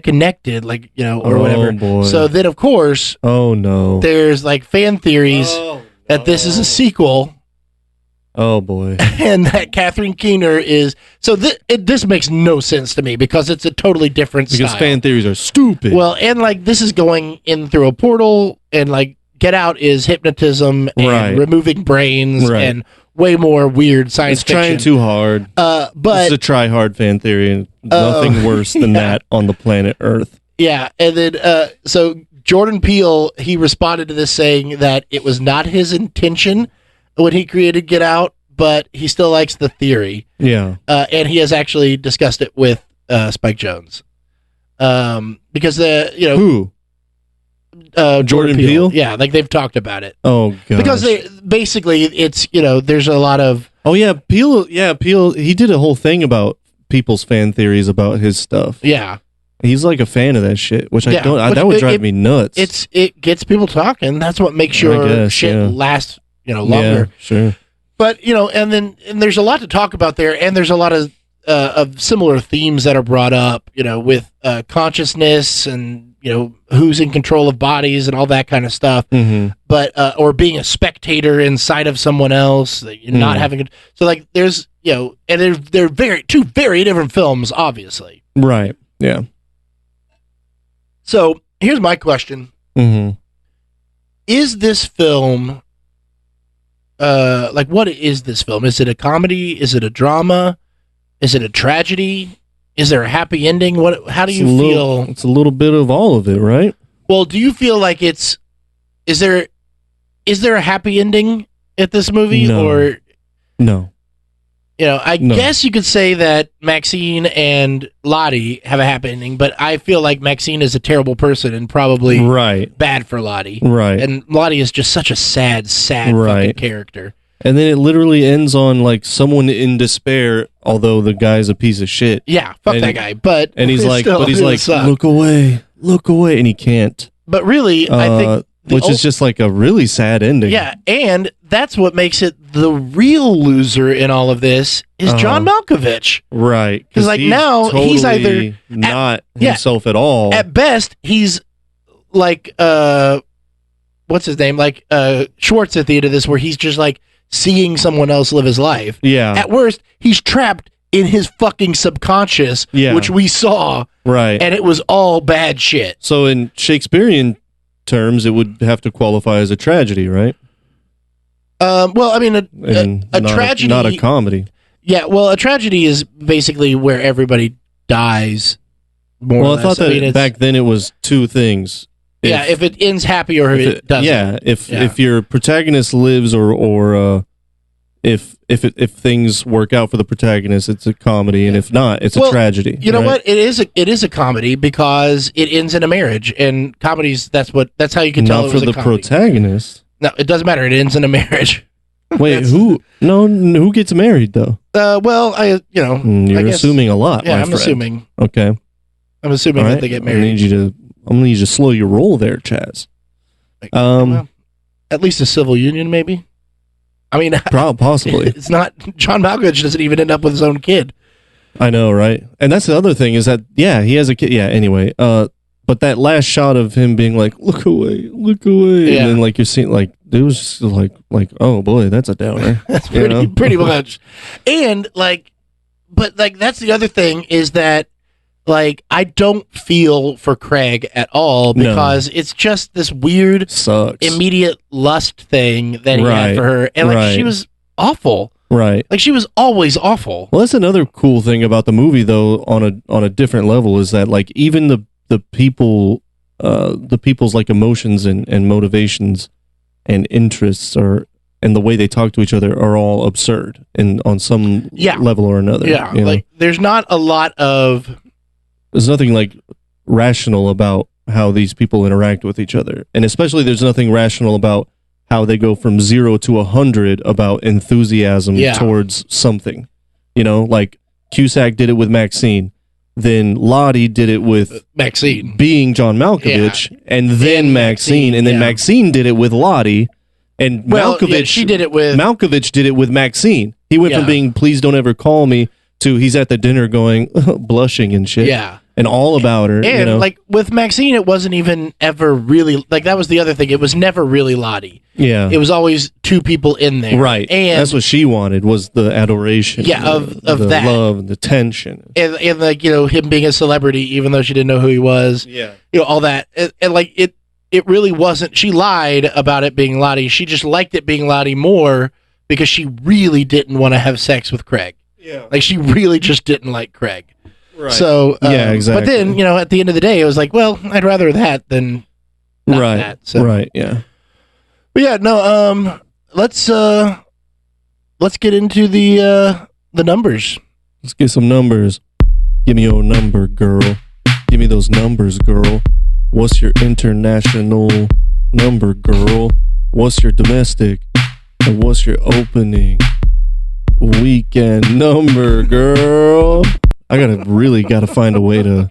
B: connected, like, you know, or whatever.
A: Boy.
B: So then of course
A: Oh no.
B: there's like fan theories that this is a sequel.
A: Oh boy.
B: And that Catherine Keener is so this makes no sense to me because it's a totally different
A: Because
B: style.
A: fan theories are stupid.
B: Well, and like this is going in through a portal, and like Get Out is hypnotism and
A: Right.
B: removing brains
A: Right.
B: and way more weird science
A: it's trying
B: fiction.
A: too hard. This
B: But
A: is a try-hard fan theory, and nothing worse than that on the planet Earth.
B: yeah, and then so Jordan Peele, he responded to this saying that it was not his intention when he created Get Out, but he still likes the theory.
A: Yeah.
B: And he has actually discussed it with Spike Jonze. Because
A: Who?
B: Jordan
A: Peele?
B: Yeah, like they've talked about it.
A: Oh god.
B: Because they basically it's, there's a lot of
A: Oh yeah, Peele. Yeah, Peele. He did a whole thing about people's fan theories about his stuff.
B: yeah.
A: He's like a fan of that shit, which I
B: Yeah,
A: don't.
B: which
A: That would
B: it-
A: drive me nuts.
B: It gets people talking. That's what makes your
A: guess,
B: shit
A: yeah.
B: last, longer.
A: Yeah, sure.
B: But and there's a lot to talk about there, and there's a lot of similar themes that are brought up, with consciousness and who's in control of bodies and all that kind of stuff.
A: Mm-hmm.
B: But or being a spectator inside of someone else, that you're not having. So like there's and they're two very different films, obviously.
A: Right. Yeah.
B: So here's my question:
A: Mm-hmm.
B: is this film? What is this film? Is it a comedy? Is it a drama? Is it a tragedy? Is there a happy ending? How do you feel?
A: It's a little bit of all of it, right?
B: Well, do you feel like is there a happy ending at this movie?
A: No.
B: Or,
A: No.
B: I
A: No.
B: guess you could say that Maxine and Lottie have a happy ending, but I feel like Maxine is a terrible person and probably
A: Right.
B: bad for Lottie.
A: Right.
B: And Lottie is just such a sad fucking
A: Right.
B: character.
A: And then it literally ends on like someone in despair, although the guy's a piece of shit.
B: Yeah, fuck
A: And-
B: that guy. But
A: And he's
B: it's
A: like,
B: still, it sucks.
A: look away, and he can't.
B: But really, I think
A: which is just like a really sad ending.
B: yeah, and that's what makes it the real loser in all of this is John Malkovich.
A: Right.
B: 'Cause, like, now he's either
A: not
B: yeah.
A: himself at all.
B: At best, he's like what's his name? Like Schwartz at the end of this, where he's just like seeing someone else live his life.
A: Yeah.
B: At worst, he's trapped in his fucking subconscious,
A: Yeah.
B: which we saw,
A: Right.
B: and it was all bad shit.
A: So in Shakespearean terms, it would have to qualify as a tragedy, right?
B: Well, I mean,
A: And
B: a
A: not
B: tragedy,
A: not a comedy.
B: yeah. Well, a tragedy is basically where everybody dies. More
A: Well,
B: or
A: I thought
B: less.
A: that
B: it's-
A: back then it was two things.
B: if it ends happy or if it doesn't.
A: Yeah, if
B: Yeah.
A: your protagonist lives or if things work out for the protagonist, it's a comedy, and if not, it's a tragedy.
B: You know
A: right?
B: what? It is a comedy because it ends in a marriage, and comedies that's how you can tell
A: Not
B: it
A: for
B: was a
A: the
B: comedy.
A: protagonist.
B: No, it doesn't matter. It ends in a marriage.
A: Wait, who? No, who gets married though?
B: Well,
A: You're
B: I guess,
A: assuming a lot.
B: Yeah,
A: my
B: I'm
A: friend.
B: assuming.
A: Okay,
B: I'm assuming
A: all
B: that
A: right.
B: they get
A: I'm gonna
B: married.
A: need you to slow your roll there, Chaz.
B: Well, at least a civil union, maybe. I mean,
A: Possibly.
B: it's not. John Malkovich doesn't even end up with his own kid.
A: I know, right? And that's the other thing is that he has a kid. Yeah. Anyway, but that last shot of him being like, "Look away,"
B: Yeah.
A: and then like you're seeing like it was just like, oh boy, that's a downer.
B: That's
A: You know?
B: pretty much. And but that's the other thing is that I don't feel for Craig at all
A: No.
B: because it's just this weird
A: Sucks.
B: immediate lust thing that he had
A: Right.
B: for her, and she
A: Right.
B: was awful.
A: Right.
B: Like, she was always awful.
A: Well, that's another cool thing about the movie, though, on a different level, is that like even the people's like emotions and motivations and interests and the way they talk to each other are all absurd and on some level or another.
B: Yeah,
A: you know?
B: like there's not a lot of...
A: There's nothing like rational about how these people interact with each other, and especially there's nothing rational about how they go from 0 to 100 about enthusiasm towards something. You know, like Cusack did it with Maxine, then Lottie did it with
B: Maxine
A: being John Malkovich, and then Maxine, and then Maxine did it with Lottie, and Malkovich.
B: She did it with
A: Malkovich did it with Maxine. He went from being "Please don't ever call me" to he's at the dinner going blushing and shit.
B: Yeah.
A: And all about her.
B: And
A: you know?
B: like with Maxine, it wasn't even ever really like that was the other thing. It was never really Lottie.
A: Yeah.
B: It was always two people in there.
A: Right.
B: And
A: that's what she wanted, was the adoration.
B: Yeah, of
A: the
B: that.
A: love and the tension.
B: And like, you know, him being a celebrity, even though she didn't know who he was.
A: Yeah.
B: You know, all that. And like it really wasn't, she lied about it being Lottie. She just liked it being Lottie more because she really didn't want to have sex with Craig. Yeah. Like she really just didn't like Craig.
A: Right.
B: So
A: yeah, exactly.
B: But then, you know, at the end of the day, it was like, well, I'd rather that than not that. So.
A: Right. Yeah.
B: But yeah, no. Let's get into the numbers.
A: Let's get some numbers. Give me your number, girl. Give me those numbers, girl. What's your international number, girl? What's your domestic? And what's your opening weekend number, girl? I gotta find a way to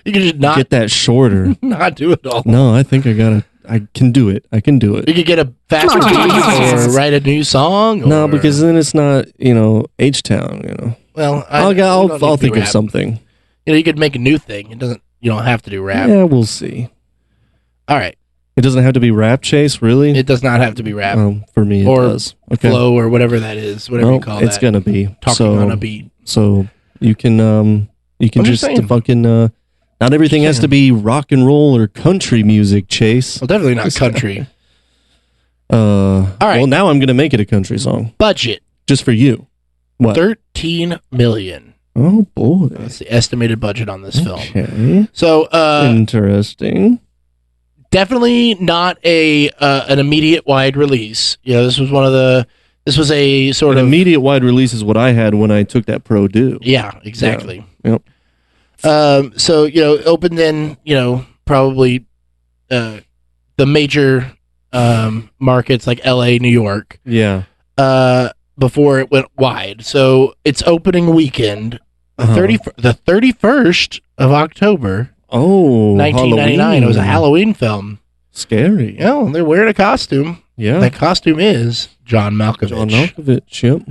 B: you can just not
A: get that shorter.
B: Not do it all.
A: No, I think I can do it. I can do it.
B: You could get a faster beat or write a new song.
A: No, because then it's not, H-Town, you know.
B: Well,
A: I'll think of something.
B: You know, you could make a new thing. You don't have to do rap.
A: Yeah, we'll see.
B: All right.
A: It doesn't have to be rap, Chase, really?
B: It does not have to be rap.
A: For me, it does. Okay.
B: Flow or whatever that is, whatever you call
A: it's
B: that.
A: gonna be
B: Talking on a beat.
A: So you can just fucking not everything has to be rock and roll or country music, Chase.
B: Well, definitely not country.
A: All
B: right.
A: Well, now I'm gonna make it a country song
B: Budget
A: just for you. What?
B: $13 million.
A: Oh boy,
B: that's the estimated budget on this film.
A: Okay.
B: So
A: interesting.
B: Definitely not an immediate wide release. You know, this was a sort of
A: immediate wide release is what I had when I took that Pro Do.
B: Yeah, exactly.
A: Yeah. Yep.
B: So, you know, opened in, probably the major markets like LA, New York.
A: Yeah.
B: Before it went wide. So its opening weekend, the 31st of October.
A: Oh,
B: 1999.
A: Halloween.
B: It was a Halloween film.
A: Scary.
B: Yeah, they're wearing a costume.
A: Yeah.
B: That costume is John Malkovich.
A: John Malkovich, yep.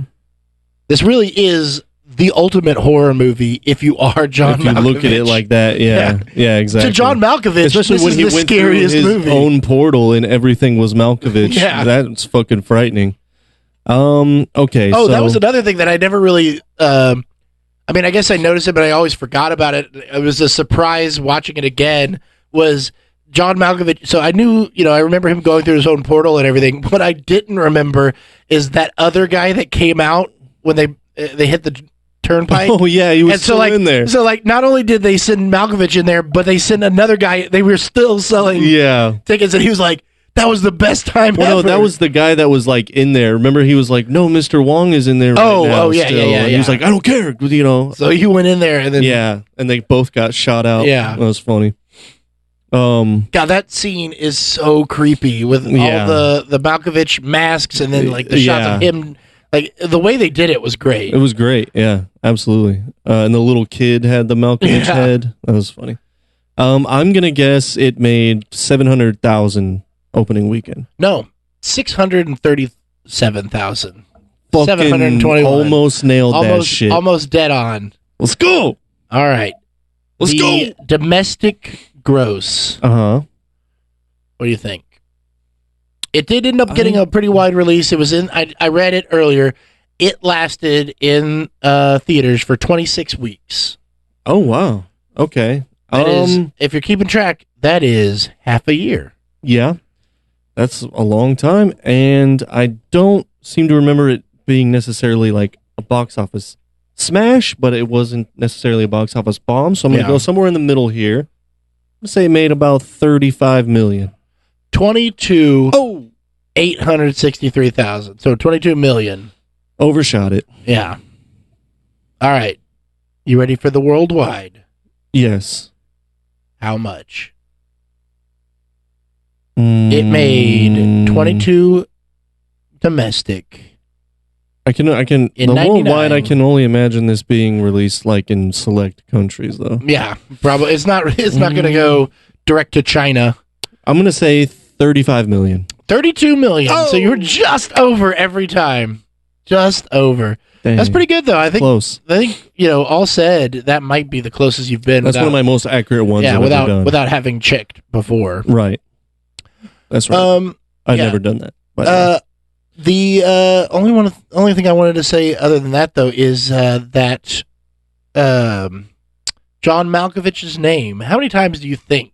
B: This really is the ultimate horror movie if you are John Malkovich.
A: If you look at it like that, yeah, exactly.
B: To John Malkovich,
A: especially
B: this
A: when
B: is
A: he
B: the
A: went
B: scariest
A: through his
B: movie.
A: own portal and everything was Malkovich.
B: Yeah.
A: That's fucking frightening. Okay.
B: Oh, that was another thing that I never really. I mean, I guess I noticed it, but I always forgot about it. It was a surprise watching it again. Was John Malkovich? So I knew, I remember him going through his own portal and everything. What I didn't remember is that other guy that came out when they hit the turnpike.
A: Oh yeah, he was still in there.
B: So not only did they send Malkovich in there, but they sent another guy. They were still selling tickets, and he was like, "That was the best time ever."
A: No, that was the guy that was like in there. Remember, he was like, "No, Mr. Wong is in there right now."
B: Yeah.
A: And he was like, "I don't care,"
B: So he went in there, and then
A: and they both got shot out.
B: Yeah,
A: that was funny.
B: God, that scene is so creepy with all the Malkovich masks, and then like the shots of him. Like the way they did it was great.
A: It was great. Yeah, absolutely. And the little kid had the Malkovich head. That was funny. I'm gonna guess it made 700,000 opening weekend.
B: No, 637,000.
A: Fucking
B: 721.
A: Almost nailed that shit.
B: Almost dead on.
A: Let's go.
B: All right.
A: Let's go.
B: Domestic gross.
A: What
B: do you think? It did end up getting a pretty wide release. It was in. I read it earlier. It lasted in theaters for 26 weeks.
A: Oh wow. Okay.
B: That is, if you're keeping track, that is half a year.
A: Yeah. That's a long time, and I don't seem to remember it being necessarily like a box office smash, but it wasn't necessarily a box office bomb. So I'm going to go somewhere in the middle here. Let's say it made about 35 million.
B: 863,000. So 22 million.
A: Overshot it.
B: Yeah. All right. You ready for the worldwide?
A: Yes.
B: How much? It made 22 domestic.
A: I can
B: In
A: the
B: 99.
A: worldwide I can only imagine this being released like in select countries though.
B: Yeah, probably it's not going to go direct to China.
A: I'm going to say 35 million.
B: 32 million. So you were just over every time. Just over.
A: Dang.
B: That's pretty good though. I think
A: Close.
B: all said, that might be the closest you've been.
A: That's one of my most accurate ones I've ever done.
B: Without having checked before.
A: Right. That's right. I've never done that.
B: The only thing I wanted to say other than that though is that John Malkovich's name. How many times do you think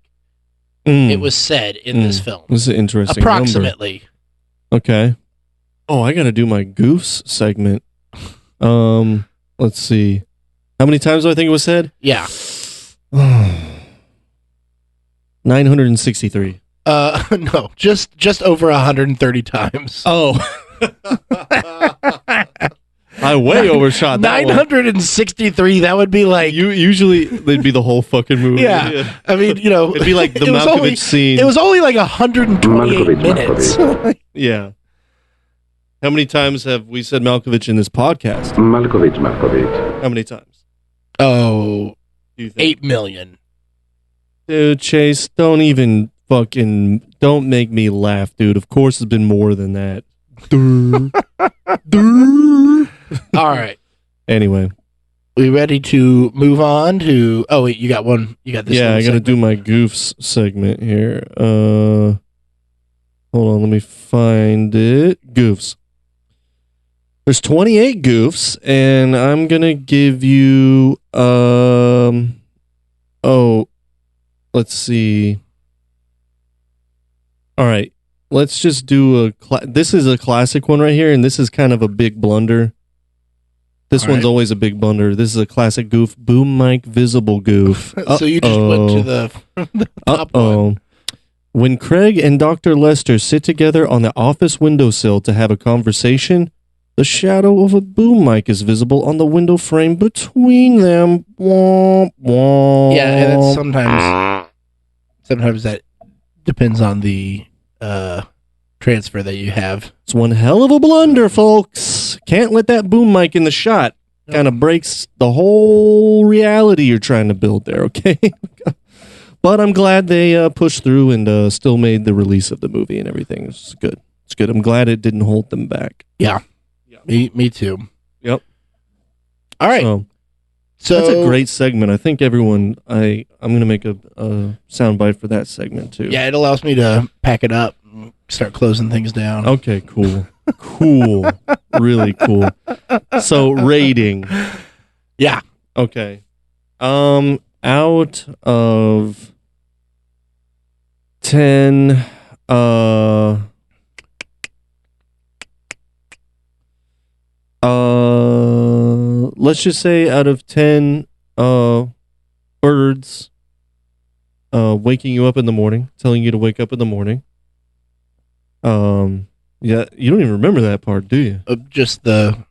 B: it was said in this film?
A: This is an interesting
B: approximately.
A: Number. Okay. Oh, I got to do my goofs segment. Let's see. How many times do I think it was said?
B: Yeah.
A: 963.
B: No, just over 130 times.
A: Oh. I way overshot that
B: 963, that would be like...
A: Usually, they'd be the whole fucking movie.
B: Yeah. I mean,
A: it'd be like the Malkovich scene.
B: It was only like 128 minutes.
A: Yeah. How many times have we said Malkovich in this podcast?
D: Malkovich.
A: How many times?
B: Oh,
A: Do you think?
B: 8 million.
A: Dude, Chase, don't make me laugh, dude. Of course it's been more than that.
B: All right.
A: Anyway.
B: We ready to move on to... Oh, wait, you got one. You got this.
A: Yeah, I got to do my goofs segment here. Hold on, let me find it. Goofs. There's 28 goofs, and I'm going to give you... let's see. All right. Let's just do this is a classic one right here, and this is kind of a big blunder. This one's always a big blunder. This is a classic goof. Boom mic visible goof.
B: So you just went to the top one.
A: When Craig and Dr. Lester sit together on the office windowsill to have a conversation, the shadow of a boom mic is visible on the window frame between them. Womp, womp.
B: Yeah, and it's sometimes that depends on the transfer that you have.
A: It's one hell of a blunder, folks. Can't let that boom mic in the shot. Kind of breaks the whole reality you're trying to build there, okay? But I'm glad they pushed through and still made the release of the movie and everything. It's good. It's good. I'm glad it didn't hold them back.
B: Yeah. Me too.
A: Yep.
B: All right.
A: So that's a great segment. I think everyone. I'm going to make a soundbite for that segment too.
B: Yeah, it allows me to pack it up, and start closing things down.
A: Okay. Cool. Cool. Really cool. So rating.
B: Yeah.
A: Okay. Out of 10. Let's just say out of 10 birds waking you up in the morning, telling you to wake up in the morning. Yeah, you don't even remember that part, do you?
B: Just the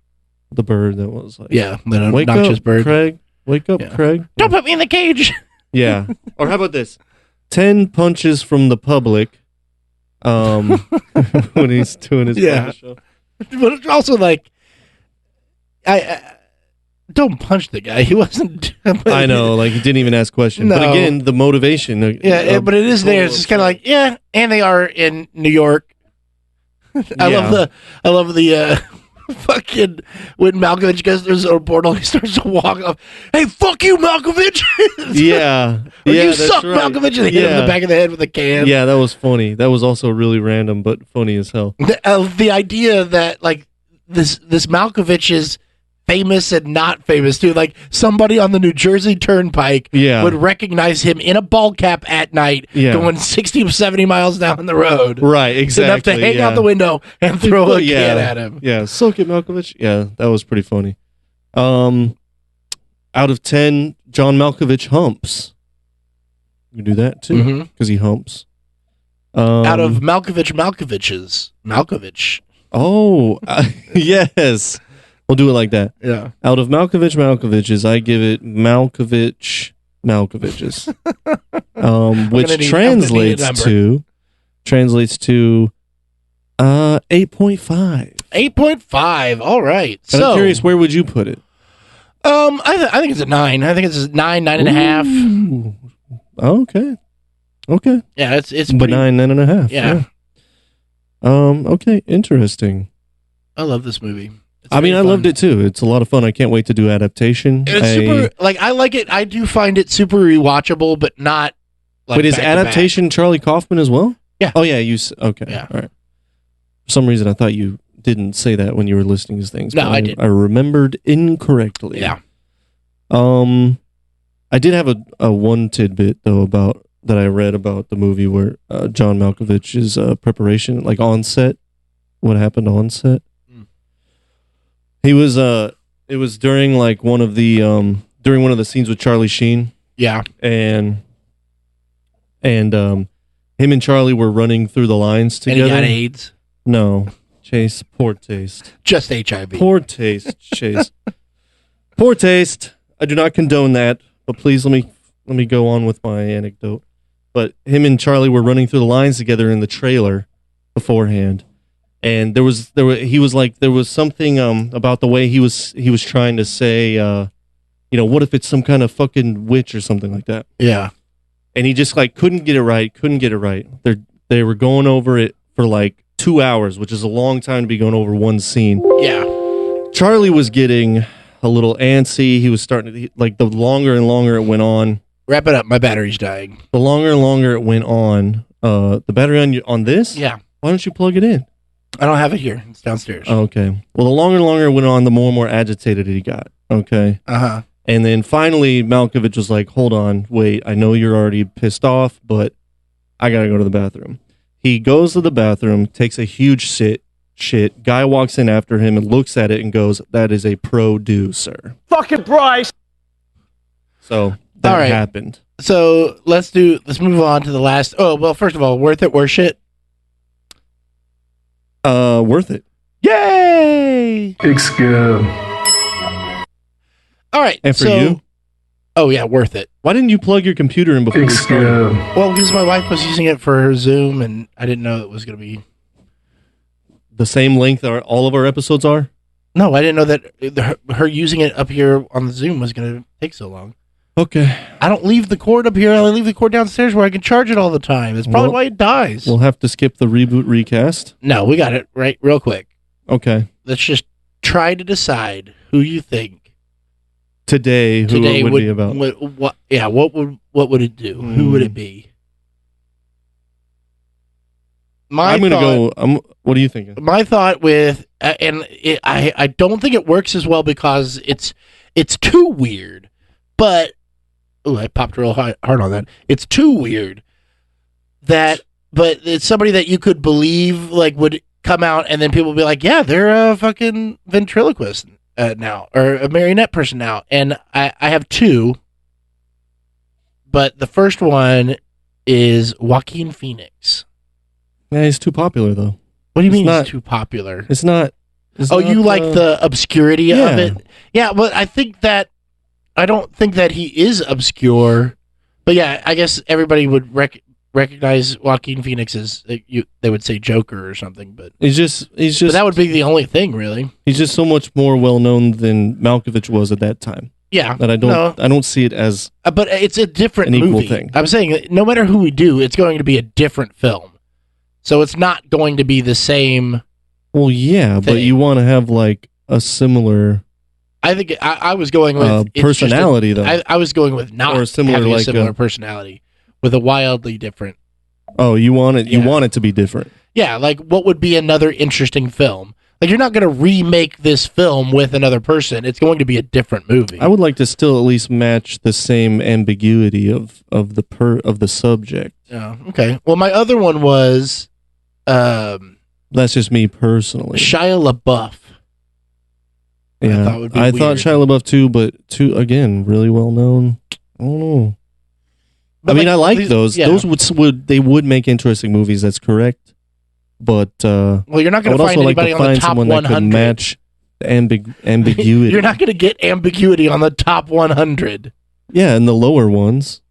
A: bird that was like,
B: the
A: wake
B: obnoxious
A: up,
B: bird.
A: Craig. Wake up, Craig.
B: Don't put me in the cage.
A: Yeah. Or how about this? 10 punches from the public. When he's doing his show.
B: But it's also like, I don't punch the guy. He wasn't.
A: I know, like he didn't even ask questions.
B: No.
A: But again, the motivation.
B: But it is there. It's just kind of like, yeah, and they are in New York. I love the fucking when Malkovich goes through his own portal, he starts to walk off. Hey, fuck you, Malkovich!
A: Yeah,
B: you suck, right. Malkovich, and hit him in the back of the head with a can.
A: Yeah, that was funny. That was also really random, but funny as hell.
B: The idea that like this Malkovich is famous and not famous too. Like somebody on the New Jersey Turnpike would recognize him in a ball cap at night, going 60 or 70 miles down the road.
A: Right, exactly.
B: Enough to hang out the window and throw a can at him.
A: Yeah, soak it, Malkovich. Yeah, that was pretty funny. Out of 10, John Malkovich humps. You do that too, because he humps.
B: Out of Malkovich.
A: Oh, yes. We'll do it like that.
B: Yeah.
A: Out of Malkovich's, I give it Malkovich's, which translates to 8.5.
B: 8.5. All right.
A: And I'm curious, where would you put it?
B: I think it's a 9. I think it's a 9.5.
A: Okay.
B: Yeah, it's
A: but
B: pretty,
A: 9.5.
B: Yeah.
A: Okay, interesting.
B: I love this movie.
A: I loved it too. It's a lot of fun. I can't wait to do adaptation.
B: It's super. Like I like it. I do find it super rewatchable, but not. Like,
A: wait, is adaptation Charlie Kaufman as well?
B: Yeah.
A: Oh yeah. Okay.
B: Yeah.
A: All right. For some reason, I thought you didn't say that when you were listing these things.
B: No, I did.
A: I remembered incorrectly.
B: Yeah.
A: I did have a one tidbit though that I read about the movie where John Malkovich's preparation, like on set, what happened on set. He was it was during like one of the scenes with Charlie Sheen.
B: Yeah.
A: And him and Charlie were running through the lines together.
B: And he got AIDS?
A: No. Chase, poor taste.
B: Just HIV.
A: Poor taste, Chase. Poor taste. I do not condone that, but please let me go on with my anecdote. But him and Charlie were running through the lines together in the trailer beforehand. And there was something about the way he was trying to say, what if it's some kind of fucking witch or something like that?
B: Yeah.
A: And he just like couldn't get it right. They were going over it for like 2 hours, which is a long time to be going over one scene.
B: Yeah.
A: Charlie was getting a little antsy. He was starting to, like, the longer and longer it went on.
B: Wrap it up. My battery's dying.
A: The longer and longer it went on, the battery on this?
B: Yeah.
A: Why don't you plug it in?
B: I don't have it here. It's downstairs.
A: Okay. Well, the longer and longer it went on, the more and more agitated he got. Okay.
B: Uh-huh.
A: And then finally, Malkovich was like, hold on, wait, I know you're already pissed off, but I gotta go to the bathroom. He goes to the bathroom, takes a huge shit. Guy walks in after him and looks at it and goes, that is a producer.
C: Fucking Bryce!
A: So that happened.
B: So let's move on to the last. Oh, well, first of all, worth it, worth shit?
A: Worth it.
B: Yay!
D: Big scale.
B: All right.
A: And for you?
B: Oh, yeah, worth it.
A: Why didn't you plug your computer in before we started?
B: Well, because my wife was using it for her Zoom, and I didn't know it was going to be...
A: The same length all of our episodes are?
B: No, I didn't know that her using it up here on the Zoom was going to take so long.
A: Okay.
B: I don't leave the cord up here. I leave the cord downstairs where I can charge it all the time. That's probably why it dies.
A: We'll have to skip the reboot recast.
B: No, we got it right real quick.
A: Okay.
B: Let's just try to decide who you think
A: today it would be about.
B: What would it do? Who would it be?
A: I'm going to go. What are you thinking?
B: My thought with, I don't think it works as well because it's too weird. But, I popped real hard on that. It's too weird but it's somebody that you could believe like would come out and then people would be like, yeah, they're a fucking ventriloquist now or a marionette person now. And I have two, but the first one is Joaquin Phoenix.
A: Yeah, he's too popular though.
B: What do you mean he's too popular?
A: It's not.
B: You like the obscurity of it? Yeah, but I don't think that he is obscure. But yeah, I guess everybody would recognize Joaquin Phoenix as they would say Joker or something. But
A: he's just.
B: But that would be the only thing, really.
A: He's just so much more well known than Malkovich was at that time.
B: Yeah,
A: that I don't see it as.
B: But it's a different
A: movie.
B: Equal thing. I'm saying no matter who we do, it's going to be a different film. So it's not going to be the same.
A: Well, yeah, but you want to have like a similar.
B: I think I was going with
A: personality though.
B: I was going with not
A: or similar,
B: having
A: like
B: a similar personality with a wildly different.
A: Oh, you want it? You want it to be different?
B: Yeah, like what would be another interesting film? Like, you're not going to remake this film with another person. It's going to be a different movie.
A: I would like to still at least match the same ambiguity of the subject.
B: Yeah. Okay. Well, my other one was
A: That's just me personally.
B: Shia LaBeouf.
A: Yeah,
B: I thought would be
A: I thought
B: weird.
A: Shia LaBeouf too, but again, really well known. I don't know.
B: But
A: I mean, I like
B: these-
A: those.
B: yeah.
A: Those would make interesting movies. That's correct. But
B: Well, you're not
A: I
B: going
A: would
B: to find
A: also like
B: anybody
A: to
B: on the
A: find
B: top
A: someone that could
B: 100.
A: match the ambiguity.
B: You're not going to get ambiguity on the top 100.
A: Yeah, and the lower ones.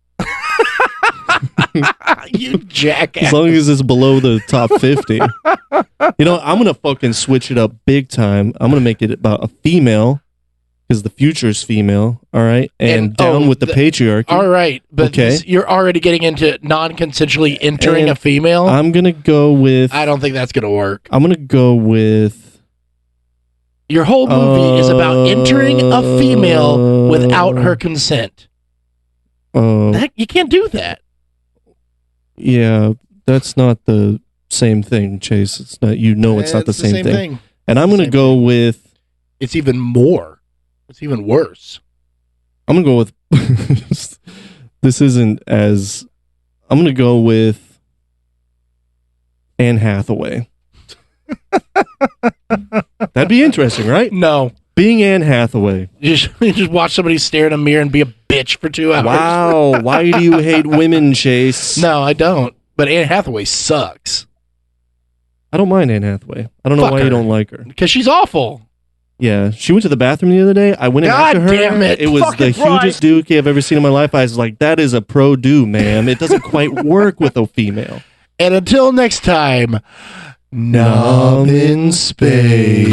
B: You jackass.
A: As long as it's below the top 50. I'm going to fucking switch it up big time. I'm going to make it about a female because the future is female. All right. And down with the patriarchy.
B: All right. But
A: Okay.
B: you're already getting into non-consensually entering
A: And
B: a female.
A: I'm going to go with.
B: I don't think that's going to work.
A: I'm going to go with.
B: Your whole movie is about entering a female without her consent. You can't do that.
A: Yeah, that's not the same thing, Chase. It's not. It's not the same thing. And I'm going to
B: Same
A: go with.
B: It's even more. It's even worse.
A: I'm going to go with. This isn't as. I'm going to go with. Anne Hathaway. That'd be interesting, right?
B: No.
A: Being Anne Hathaway.
B: You just watch somebody stare in a mirror and be a bitch for 2 hours.
A: Wow. Why do you hate women, Chase?
B: No, I don't. But Anne Hathaway sucks.
A: I don't mind Anne Hathaway. I don't know
B: Fuck
A: why
B: her.
A: you don't like her.
B: Because she's awful.
A: Yeah, she went to the bathroom the other day. I went in
B: God
A: after her.
B: damn it.
A: It was the
B: Fucking right.
A: hugest dookie I've ever seen in my life. I was like, that is a pro do, ma'am. It doesn't quite work with a female.
B: And until next time, numb in space.